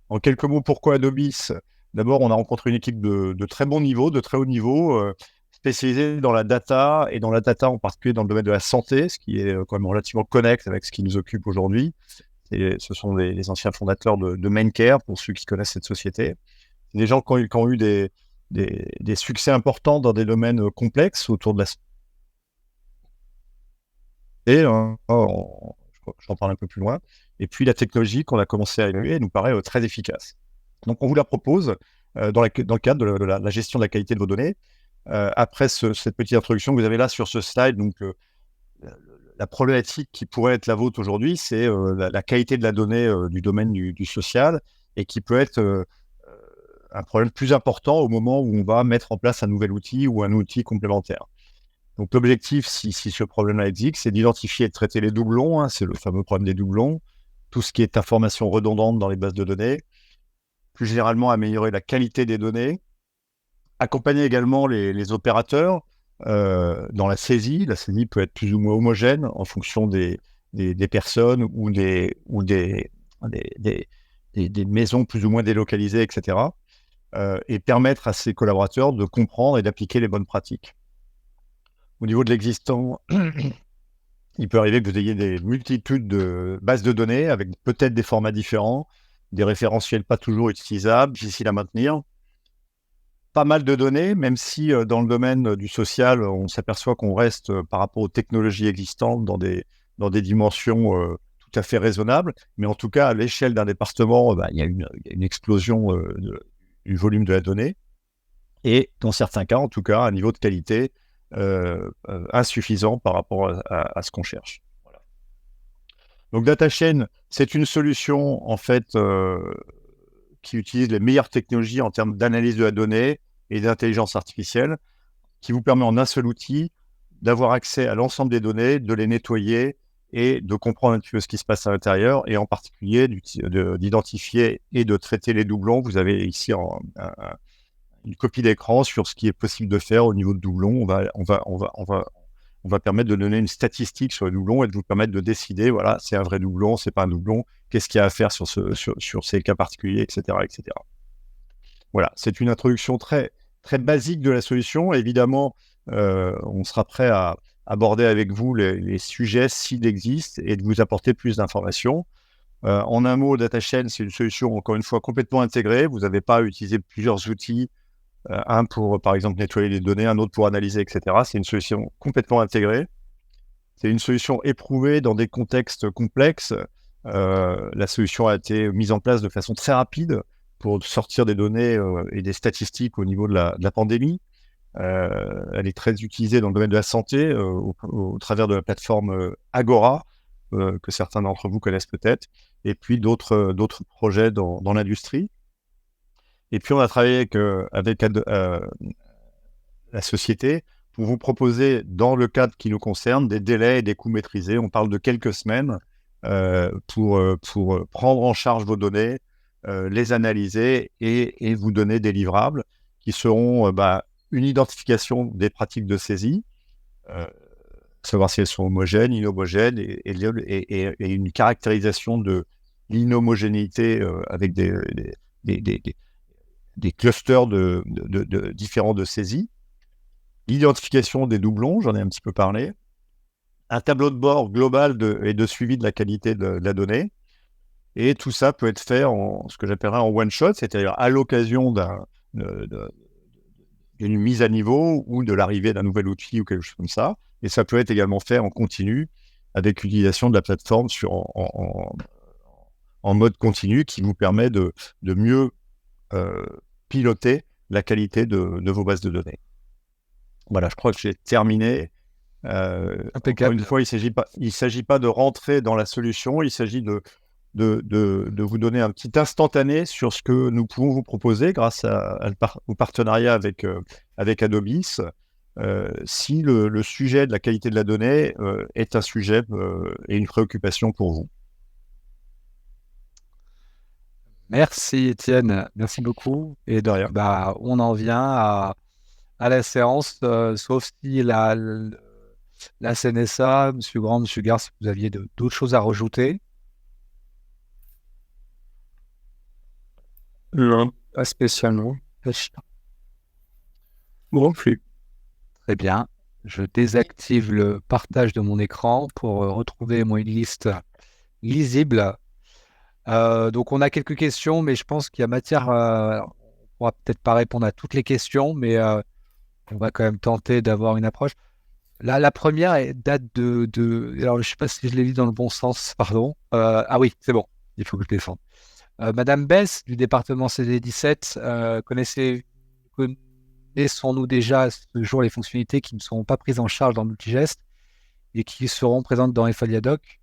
En quelques mots, pourquoi Adobis ? D'abord, on a rencontré une équipe de très bon niveau, de très haut niveau, spécialisée dans la data, et dans la data en particulier dans le domaine de la santé, ce qui est quand même relativement connecté avec ce qui nous occupe aujourd'hui. Ce sont les anciens fondateurs de Maincare, pour ceux qui connaissent cette société. C'est des gens qui ont eu des succès importants dans des domaines complexes autour de la santé. Et j'en parle un peu plus loin. Et puis la technologie qu'on a commencé à évaluer nous paraît très efficace. Donc on vous la propose dans le cadre de la gestion de la qualité de vos données. Après cette petite introduction que vous avez là sur ce slide, donc la problématique qui pourrait être la vôtre aujourd'hui, c'est la qualité de la donnée du domaine du social, et qui peut être un problème plus important au moment où on va mettre en place un nouvel outil ou un outil complémentaire. Donc l'objectif, si ce problème-là existe, c'est d'identifier et de traiter les doublons, c'est le fameux problème des doublons, tout ce qui est information redondante dans les bases de données, plus généralement améliorer la qualité des données, accompagner également les opérateurs dans la saisie. La saisie peut être plus ou moins homogène en fonction des personnes ou des maisons plus ou moins délocalisées, etc. Et permettre à ces collaborateurs de comprendre et d'appliquer les bonnes pratiques. Au niveau de l'existant, il peut arriver que vous ayez des multitudes de bases de données avec peut-être des formats différents, des référentiels pas toujours utilisables, difficiles à maintenir. Pas mal de données, même si dans le domaine du social, on s'aperçoit qu'on reste par rapport aux technologies existantes dans des dans des dimensions tout à fait raisonnables. Mais en tout cas, à l'échelle d'un département, il y a une explosion du volume de la donnée. Et dans certains cas, en tout cas, un niveau de qualité insuffisant par rapport à ce qu'on cherche. Voilà. Donc DataChain, c'est une solution en fait qui utilise les meilleures technologies en termes d'analyse de la donnée et d'intelligence artificielle, qui vous permet en un seul outil d'avoir accès à l'ensemble des données, de les nettoyer et de comprendre un petit peu ce qui se passe à l'intérieur, et en particulier d'identifier et de traiter les doublons. Vous avez ici une copie d'écran sur ce qui est possible de faire au niveau de doublons. On va permettre de donner une statistique sur les doublons et de vous permettre de décider, voilà, c'est un vrai doublon, c'est pas un doublon, qu'est-ce qu'il y a à faire sur ces cas particuliers, etc., etc. Voilà, c'est une introduction très, très basique de la solution. Évidemment, on sera prêt à aborder avec vous les sujets s'il existe et de vous apporter plus d'informations. En un mot, DataChain, c'est une solution, encore une fois, complètement intégrée. Vous n'avez pas à utiliser plusieurs outils, un pour, par exemple, nettoyer les données, un autre pour analyser, etc. C'est une solution complètement intégrée. C'est une solution éprouvée dans des contextes complexes. La solution a été mise en place de façon très rapide pour sortir des données et des statistiques au niveau de la pandémie. Elle est très utilisée dans le domaine de la santé au travers de la plateforme Agora, que certains d'entre vous connaissent peut-être, et puis d'autres projets dans l'industrie. Et puis on a travaillé avec la société pour vous proposer, dans le cadre qui nous concerne, des délais et des coûts maîtrisés. On parle de quelques semaines pour prendre en charge vos données, les analyser et vous donner des livrables qui seront une identification des pratiques de saisie, savoir si elles sont homogènes, inhomogènes, et une caractérisation de l'inhomogénéité avec des clusters différents de saisie, l'identification des doublons, j'en ai un petit peu parlé, un tableau de bord global et de suivi de la qualité de la donnée, et tout ça peut être fait en ce que j'appellerais en one-shot, c'est-à-dire à l'occasion d'une mise à niveau ou de l'arrivée d'un nouvel outil ou quelque chose comme ça, et ça peut être également fait en continu avec l'utilisation de la plateforme en mode continu qui vous permet de mieux piloter la qualité de vos bases de données. Voilà, je crois que j'ai terminé. Encore une fois, il ne s'agit pas de rentrer dans la solution, il s'agit de vous donner un petit instantané sur ce que nous pouvons vous proposer grâce au partenariat avec Adobis, si le sujet de la qualité de la donnée est un sujet et une préoccupation pour vous. Merci Étienne, merci beaucoup. Et de rien. On en vient à la séance, sauf si la CNSA, M. Grand, M. Gare, si vous aviez d'autres choses à rajouter. Non, pas spécialement. Bon, plus. Très bien. Je désactive le partage de mon écran pour retrouver une liste lisible. Donc, on a quelques questions, mais je pense qu'il y a matière. On ne pourra peut-être pas répondre à toutes les questions, mais on va quand même tenter d'avoir une approche. Là, la première date de... Alors, je ne sais pas si je l'ai lu dans le bon sens, pardon. Ah oui, c'est bon, il faut que je descende. Madame Bess, du département CD17, connaissons-nous déjà à ce jour les fonctionnalités qui ne seront pas prises en charge dans Multigest et qui seront présentes dans FaliaDoc?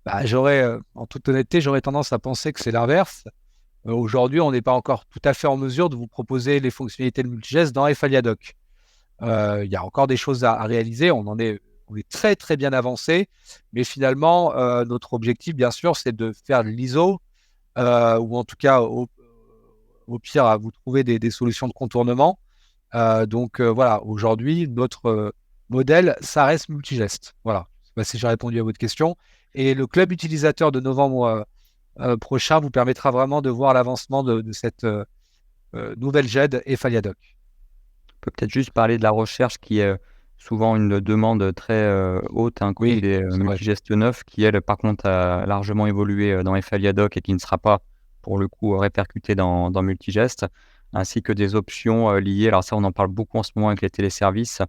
En toute honnêteté, j'aurais tendance à penser que c'est l'inverse. Aujourd'hui, on n'est pas encore tout à fait en mesure de vous proposer les fonctionnalités de Multigest dans FaliaDoc. Il y a encore des choses à réaliser, on est très très bien avancé, mais finalement, notre objectif, bien sûr, c'est de faire de l'ISO, ou en tout cas, au pire, à vous trouver des solutions de contournement. Voilà, aujourd'hui, notre modèle, ça reste Multigest. Voilà, je ne sais pas si j'ai répondu à votre question. Et le club utilisateur de novembre prochain vous permettra vraiment de voir l'avancement de cette nouvelle GED et FaliaDoc. On peut peut-être juste parler de la recherche qui est souvent une demande très haute, côté des Multigest 9, qui elle, par contre, a largement évolué dans FaliaDoc et qui ne sera pas, pour le coup, répercutée dans Multigest, ainsi que des options liées, alors ça, on en parle beaucoup en ce moment avec les téléservices,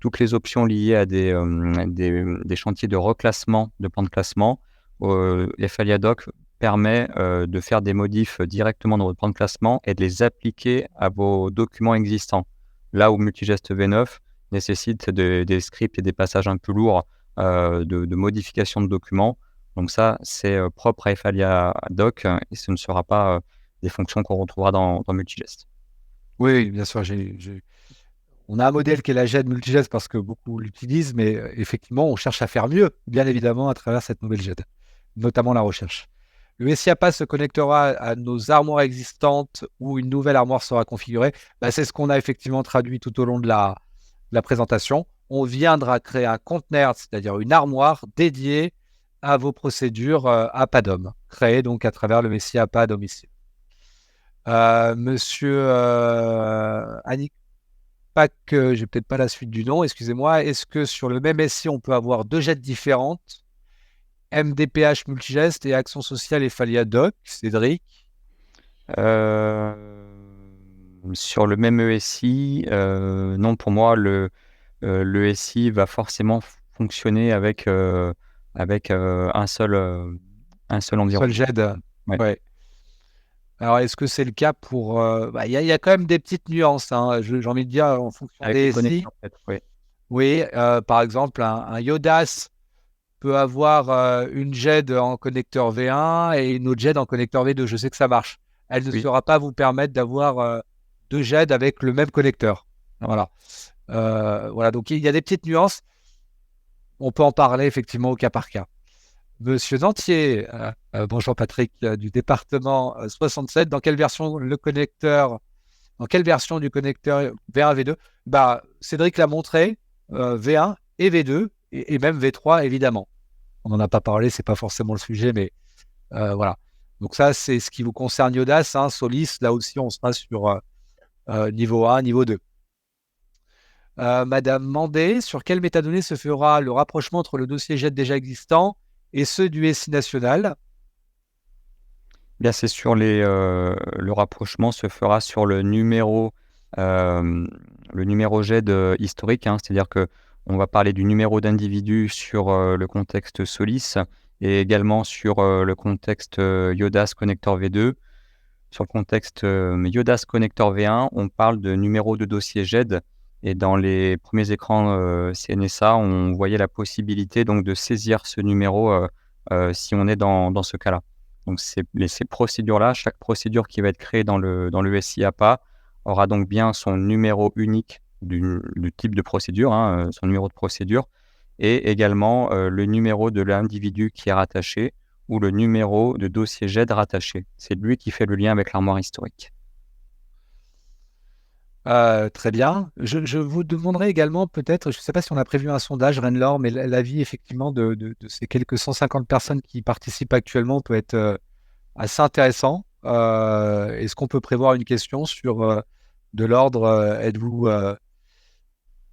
toutes les options liées à des chantiers de reclassement de plans de classement, FaliaDoc permet de faire des modifs directement dans votre plan de classement et de les appliquer à vos documents existants. Là où Multigest V9 nécessite des scripts et des passages un peu lourds de modification de documents. Donc ça, c'est propre à FaliaDoc et ce ne sera pas des fonctions qu'on retrouvera dans Multigest. Oui, bien sûr. On a un modèle qui est la GED Multigest parce que beaucoup l'utilisent, mais effectivement, on cherche à faire mieux, bien évidemment, à travers cette nouvelle GED, notamment la recherche. Le SIAPA se connectera à nos armoires existantes où une nouvelle armoire sera configurée. C'est ce qu'on a effectivement traduit tout au long de la présentation. On viendra créer un conteneur, c'est-à-dire une armoire dédiée à vos procédures APADOM, créées donc à travers le SIAPA à domicile. Monsieur Annick Pack, j'ai peut-être pas la suite du nom, excusez-moi. Est-ce que sur le même SI, on peut avoir 2 jets différentes, MDPH Multigest et Action Sociale et FaliaDoc, Cédric? Sur le même ESI, non, pour moi, le SI va forcément fonctionner avec un seul environnement. Seul GED. Ouais. Alors, est-ce que c'est le cas pour... Il y a quand même des petites nuances, hein, j'ai envie de dire, en fonction Avec des les SI. connexions, en fait, oui. Oui, par exemple, un Yodas peut avoir une GED en connecteur V1 et une autre GED en connecteur V2. Je sais que ça marche. Elle ne saura pas vous permettre d'avoir 2 GED avec le même connecteur. Voilà. Voilà. Donc, il y a des petites nuances. On peut en parler effectivement au cas par cas. Monsieur Dantier, bonjour Patrick, du département 67. Dans quelle version du connecteur V1 V2? Cédric l'a montré, V1 et V2 et même V3 évidemment. On n'en a pas parlé, c'est pas forcément le sujet, mais voilà. Donc ça, c'est ce qui vous concerne Yodas, hein, Solis. Là aussi, on sera sur niveau 1, niveau 2. Madame Mandé, sur quelle métadonnée se fera le rapprochement entre le dossier GED déjà existant et ceux du SI national? Bien, c'est sur le rapprochement se fera sur le numéro GED historique, hein, c'est-à-dire que on va parler du numéro d'individu sur le contexte Solis et également sur le contexte Yodas Connector V2. Sur le contexte Yodas Connector V1, on parle de numéro de dossier GED et dans les premiers écrans CNSA, on voyait la possibilité donc de saisir ce numéro si on est dans ce cas-là. Donc ces procédures-là, chaque procédure qui va être créée dans le SIAPA aura donc bien son numéro unique du type de procédure, hein, son numéro de procédure, et également le numéro de l'individu qui est rattaché ou le numéro de dossier GED rattaché. C'est lui qui fait le lien avec l'armoire historique. Très bien. Je vous demanderai également peut-être, je ne sais pas si on a prévu un sondage, Renlor, mais l'avis effectivement de ces quelques 150 personnes qui participent actuellement peut être assez intéressant. Est-ce qu'on peut prévoir une question sur de l'ordre, êtes-vous,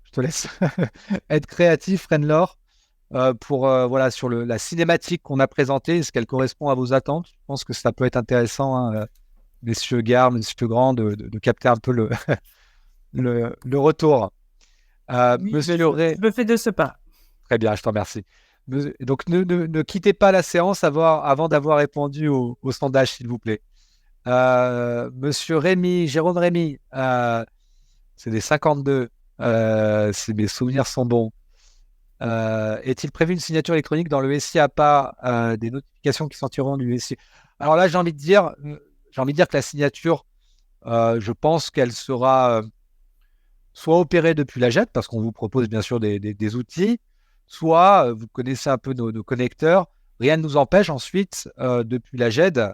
je te laisse être créatif, Renlor, pour voilà, sur la cinématique qu'on a présentée, est-ce qu'elle correspond à vos attentes? Je pense que ça peut être intéressant, hein, messieurs Gare, messieurs Grand, de capter un peu le retour. Monsieur Loré. Je me fais de ce pas. Très bien, je te remercie. Donc, ne quittez pas la séance avant d'avoir répondu au sondage, s'il vous plaît. Monsieur Jérôme Rémy, c'est des 52. Si mes souvenirs sont bons. Est-il prévu une signature électronique dans le SIAPA des notifications qui sortiront du SI? Alors là, j'ai envie de dire que la signature, je pense qu'elle sera soit opérée depuis la GED, parce qu'on vous propose bien sûr des outils, soit vous connaissez un peu nos connecteurs. Rien ne nous empêche ensuite, depuis la GED,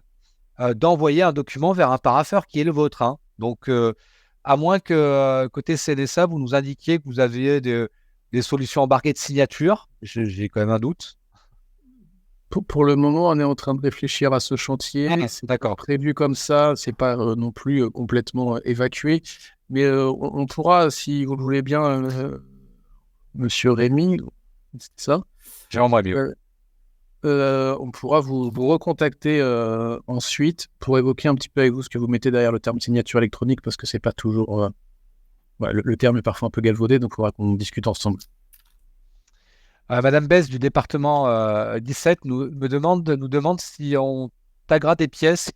d'envoyer un document vers un parapheur qui est le vôtre, hein. Donc, à moins que côté CNSA, vous nous indiquiez que vous aviez des solutions embarquées de signature, j'ai quand même un doute. Pour le moment, on est en train de réfléchir à ce chantier. C'est D'accord. prévu comme ça, c'est pas non plus complètement évacué, mais on pourra, si vous le voulez bien, Monsieur Rémy, c'est ça? Jérôme Rémy. On pourra vous recontacter ensuite pour évoquer un petit peu avec vous ce que vous mettez derrière le terme signature électronique, parce que c'est pas toujours le terme est parfois un peu galvaudé, donc il faudra qu'on discute ensemble. Madame Besse du département 17 nous demande si on taguera des pièces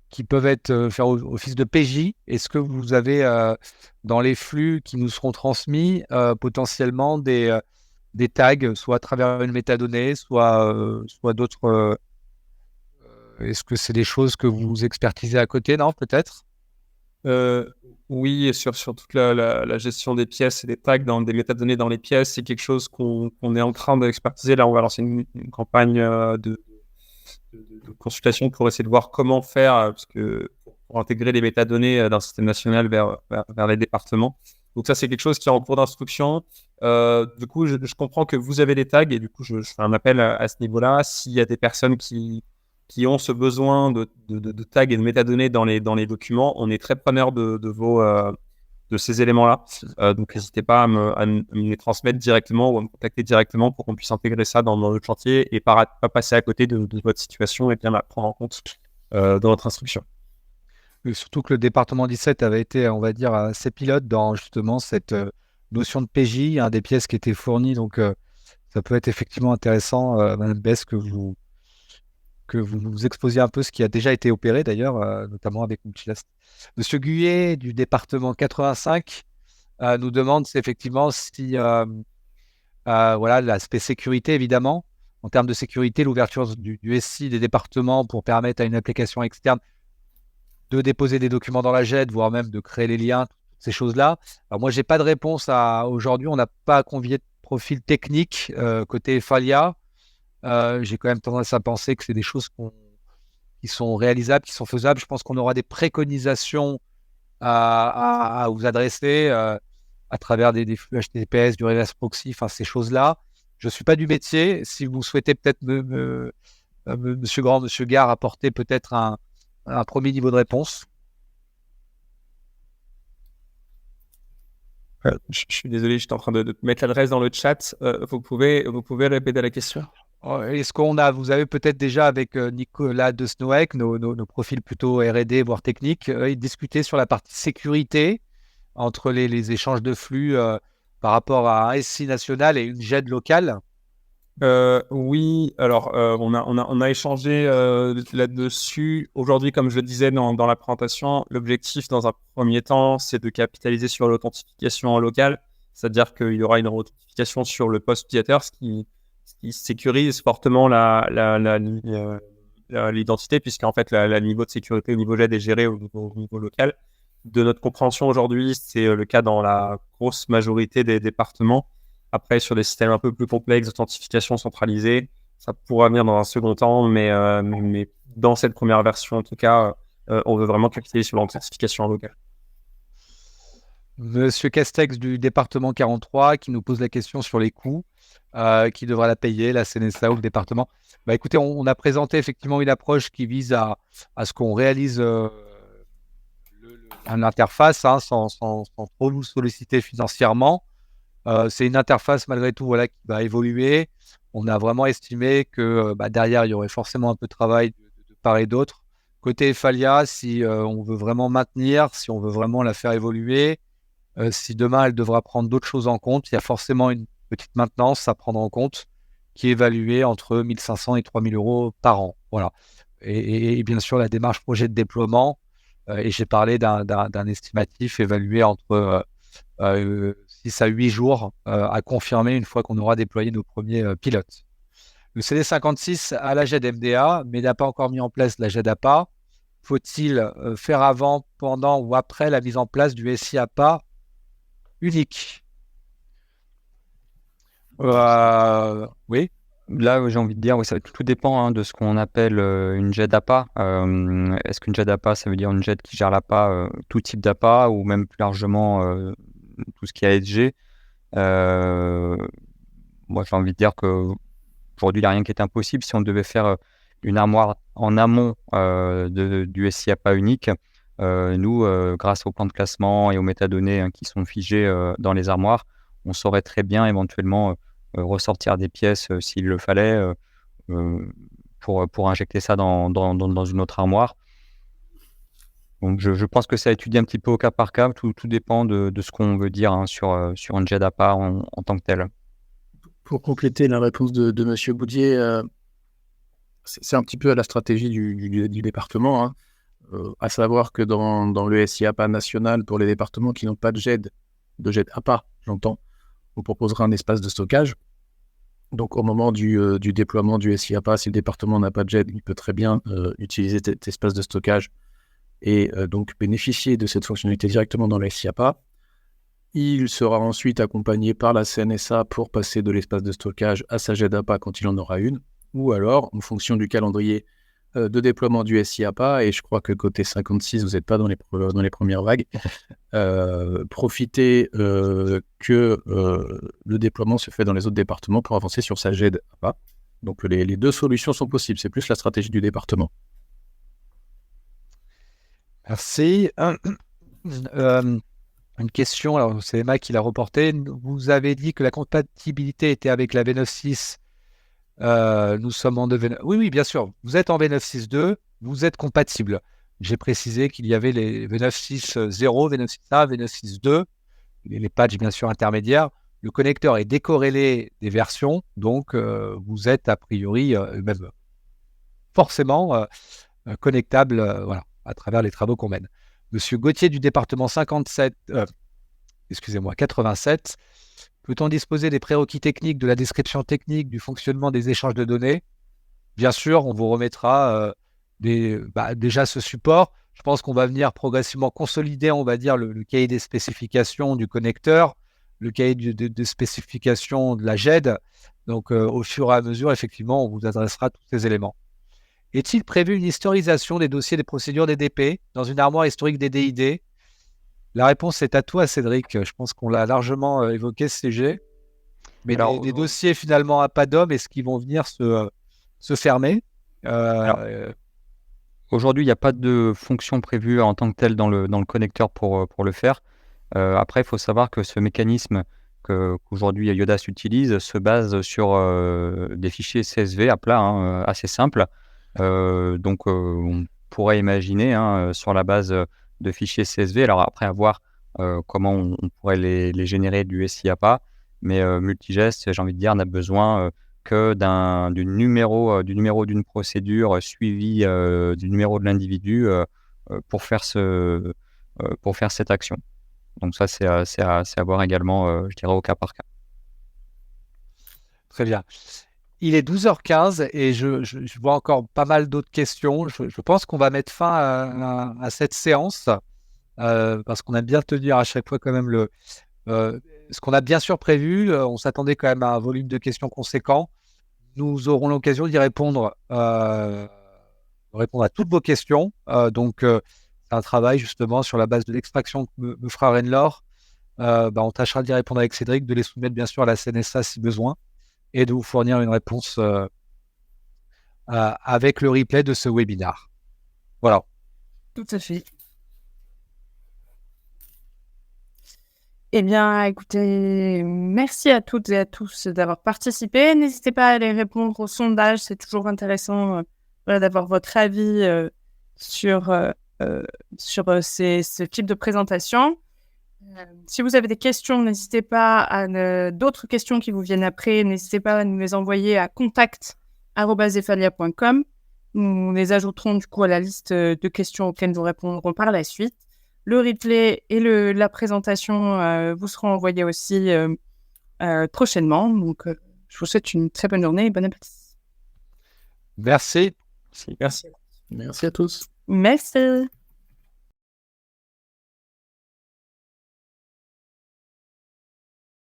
qui peuvent être faire office de PJ. Est-ce que vous avez dans les flux qui nous seront transmis potentiellement des tags, soit à travers une métadonnée, soit d'autres. Est-ce que c'est des choses que vous expertisez à côté, non, peut-être? Oui, et sur toute la gestion des pièces et des tags dans des métadonnées dans les pièces, c'est quelque chose qu'on est en train d'expertiser. Là, on va lancer une campagne de consultation pour essayer de voir comment faire, parce que pour intégrer les métadonnées d'un système national vers les départements. Donc ça, c'est quelque chose qui est en cours d'instruction. Du coup, je comprends que vous avez des tags et du coup, je fais un appel à ce niveau-là. S'il y a des personnes qui ont ce besoin de tags et de métadonnées dans les documents, on est très preneur de ces éléments-là. Donc, n'hésitez pas à me les transmettre directement ou à me contacter directement pour qu'on puisse intégrer ça dans notre chantier et pas passer à côté de votre situation et bien la prendre en compte dans notre instruction. Surtout que le département 17 avait été, on va dire, assez pilote dans justement cette notion de PJ, des pièces qui étaient fournies. Donc, ça peut être effectivement intéressant, Madame Besse, que vous nous exposiez un peu ce qui a déjà été opéré d'ailleurs, notamment avec Multilast. Monsieur Guyet du département 85 nous demande effectivement si, voilà, l'aspect sécurité évidemment, en termes de sécurité, l'ouverture du SI des départements pour permettre à une application externe de déposer des documents dans la JED, voire même de créer les liens, toutes ces choses-là. Alors moi, j'ai pas de réponse aujourd'hui, on n'a pas convié de profil technique côté Falia. J'ai quand même tendance à penser que c'est des choses qui sont réalisables, qui sont faisables. Je pense qu'on aura des préconisations à vous adresser à travers des flux HTTPS, du reverse proxy, enfin ces choses-là. Je ne suis pas du métier. Si vous souhaitez peut-être Monsieur Grand, Monsieur Gare, apporter peut-être un premier niveau de réponse. Je suis désolé, j'étais en train de mettre l'adresse dans le chat. Vous pouvez répéter la question? Est-ce vous avez peut-être déjà avec Nicolas de Snowek, nos profils plutôt R&D, voire techniques, discuté sur la partie sécurité entre les échanges de flux par rapport à un SI national et une JED locale? Oui, alors on a échangé là-dessus. Aujourd'hui, comme je le disais dans la présentation, l'objectif dans un premier temps, c'est de capitaliser sur l'authentification locale, c'est-à-dire qu'il y aura une authentification sur le poste utilisateur, ce qui sécurise fortement l'identité, puisqu'en fait, le niveau de sécurité au niveau JED est géré au niveau local. De notre compréhension aujourd'hui, c'est le cas dans la grosse majorité des départements. Après, sur des systèmes un peu plus complexes d'authentification centralisée, ça pourra venir dans un second temps, mais dans cette première version, en tout cas, on veut vraiment capitaliser sur l'authentification locale. Monsieur Castex du département 43 qui nous pose la question sur les coûts, qui devra la payer, la CNSA ou le département. Écoutez, on a présenté effectivement une approche qui vise à ce qu'on réalise une interface sans trop vous solliciter financièrement. C'est une interface malgré tout qui va évoluer. On a vraiment estimé que derrière, il y aurait forcément un peu de travail de part et d'autre. Côté Falia, si on veut vraiment maintenir, si on veut vraiment la faire évoluer, si demain elle devra prendre d'autres choses en compte, il y a forcément une petite maintenance à prendre en compte qui est évaluée entre 1 500 et 3 000 euros par an. Voilà. Et bien sûr, la démarche projet de déploiement, et j'ai parlé d'un estimatif évalué entre 6 à 8 jours à confirmer une fois qu'on aura déployé nos premiers pilotes. Le CD56 a la JED MDA, mais n'a pas encore mis en place la JED APA. Faut-il faire avant, pendant ou après la mise en place du SI APA unique? Oui. Là, j'ai envie de dire, tout dépend de ce qu'on appelle une JED APA. Est-ce qu'une JED APA, ça veut dire une JED qui gère l'APA, tout type d'APA, ou même plus largement tout ce qui est ASG? Moi, j'ai envie de dire qu'aujourd'hui, il n'y a rien qui est impossible. Si on devait faire une armoire en amont du SI APA unique, nous, grâce au plan de classement et aux métadonnées qui sont figées dans les armoires, on saurait très bien éventuellement ressortir des pièces s'il le fallait pour injecter ça dans une autre armoire. Donc, je pense que ça étudie un petit peu au cas par cas. Tout dépend de ce qu'on veut dire sur un JED APA en tant que tel. Pour compléter la réponse de Monsieur Boudier, c'est un petit peu à la stratégie du département, hein. À savoir que dans le SI APA national, pour les départements qui n'ont pas de JED APA, j'entends, on proposera un espace de stockage. Donc, au moment du déploiement du SI APA, si le département n'a pas de JED, il peut très bien utiliser cet espace de stockage et donc bénéficier de cette fonctionnalité directement dans le SI APA. Il sera ensuite accompagné par la CNSA pour passer de l'espace de stockage à sa JED APA quand il en aura une, ou alors, en fonction du calendrier de déploiement du SI APA, et je crois que côté 56, vous n'êtes pas dans les premières vagues, profitez que le déploiement se fait dans les autres départements pour avancer sur sa JED APA. Donc les deux solutions sont possibles, c'est plus la stratégie du département. Merci. Une question, alors c'est Emma qui l'a reporté. Vous avez dit que la compatibilité était avec la V9.6. Nous sommes en V9. Oui, bien sûr. Vous êtes en V9.6.2, vous êtes compatible. J'ai précisé qu'il y avait les V9.6.0, V9.6.1, V9.6.2, les patchs bien sûr intermédiaires. Le connecteur est décorrélé des versions, donc vous êtes a priori même forcément connectable voilà, à travers les travaux qu'on mène. Monsieur Gauthier du département 87, 87, peut-on disposer des prérequis techniques, de la description technique, du fonctionnement des échanges de données? Bien sûr, on vous remettra déjà ce support. Je pense qu'on va venir progressivement consolider, on va dire, le cahier des spécifications du connecteur, le cahier des spécifications de la JED. Donc, au fur et à mesure, effectivement, on vous adressera tous ces éléments. Est-il prévu une historisation des dossiers des procédures des DP dans une armoire historique des DID? La réponse est à toi, Cédric. Je pense qu'on l'a largement évoqué, ce sujet. Mais alors, les dossiers finalement à PADOM, est-ce qu'ils vont venir se fermer? Aujourd'hui, il n'y a pas de fonction prévue en tant que telle dans le connecteur pour le faire. Après, il faut savoir que ce mécanisme qu'aujourd'hui Yodas utilise se base sur des fichiers CSV à plat, assez simples. Donc, on pourrait imaginer sur la base de fichiers CSV. Alors après, à voir comment on pourrait les générer du SI APA. Mais Multigest, j'ai envie de dire, n'a besoin que du numéro d'une procédure suivi du numéro de l'individu pour faire cette action. Donc ça, c'est à voir également, je dirais, au cas par cas. Très bien. Il est 12h15 et je vois encore pas mal d'autres questions. Je pense qu'on va mettre fin à cette séance parce qu'on aime bien tenir à chaque fois quand même ce qu'on a bien sûr prévu. On s'attendait quand même à un volume de questions conséquent. Nous aurons l'occasion d'y répondre à toutes vos questions. Donc, c'est un travail justement sur la base de l'extraction que me fera Renlor. On tâchera d'y répondre avec Cédric, de les soumettre bien sûr à la CNSA si besoin, et de vous fournir une réponse avec le replay de ce webinaire. Voilà. Tout à fait. Eh bien, écoutez, merci à toutes et à tous d'avoir participé. N'hésitez pas à aller répondre au sondage, c'est toujours intéressant d'avoir votre avis sur ce type de présentation. Si vous avez des questions, n'hésitez pas d'autres questions qui vous viennent après, n'hésitez pas à nous les envoyer à contact@zefalia.com. Nous les ajouterons du coup à la liste de questions auxquelles nous répondrons par la suite. Le replay et la présentation vous seront envoyés aussi prochainement. Donc, je vous souhaite une très bonne journée et bon appétit. Merci. Merci à tous. Merci.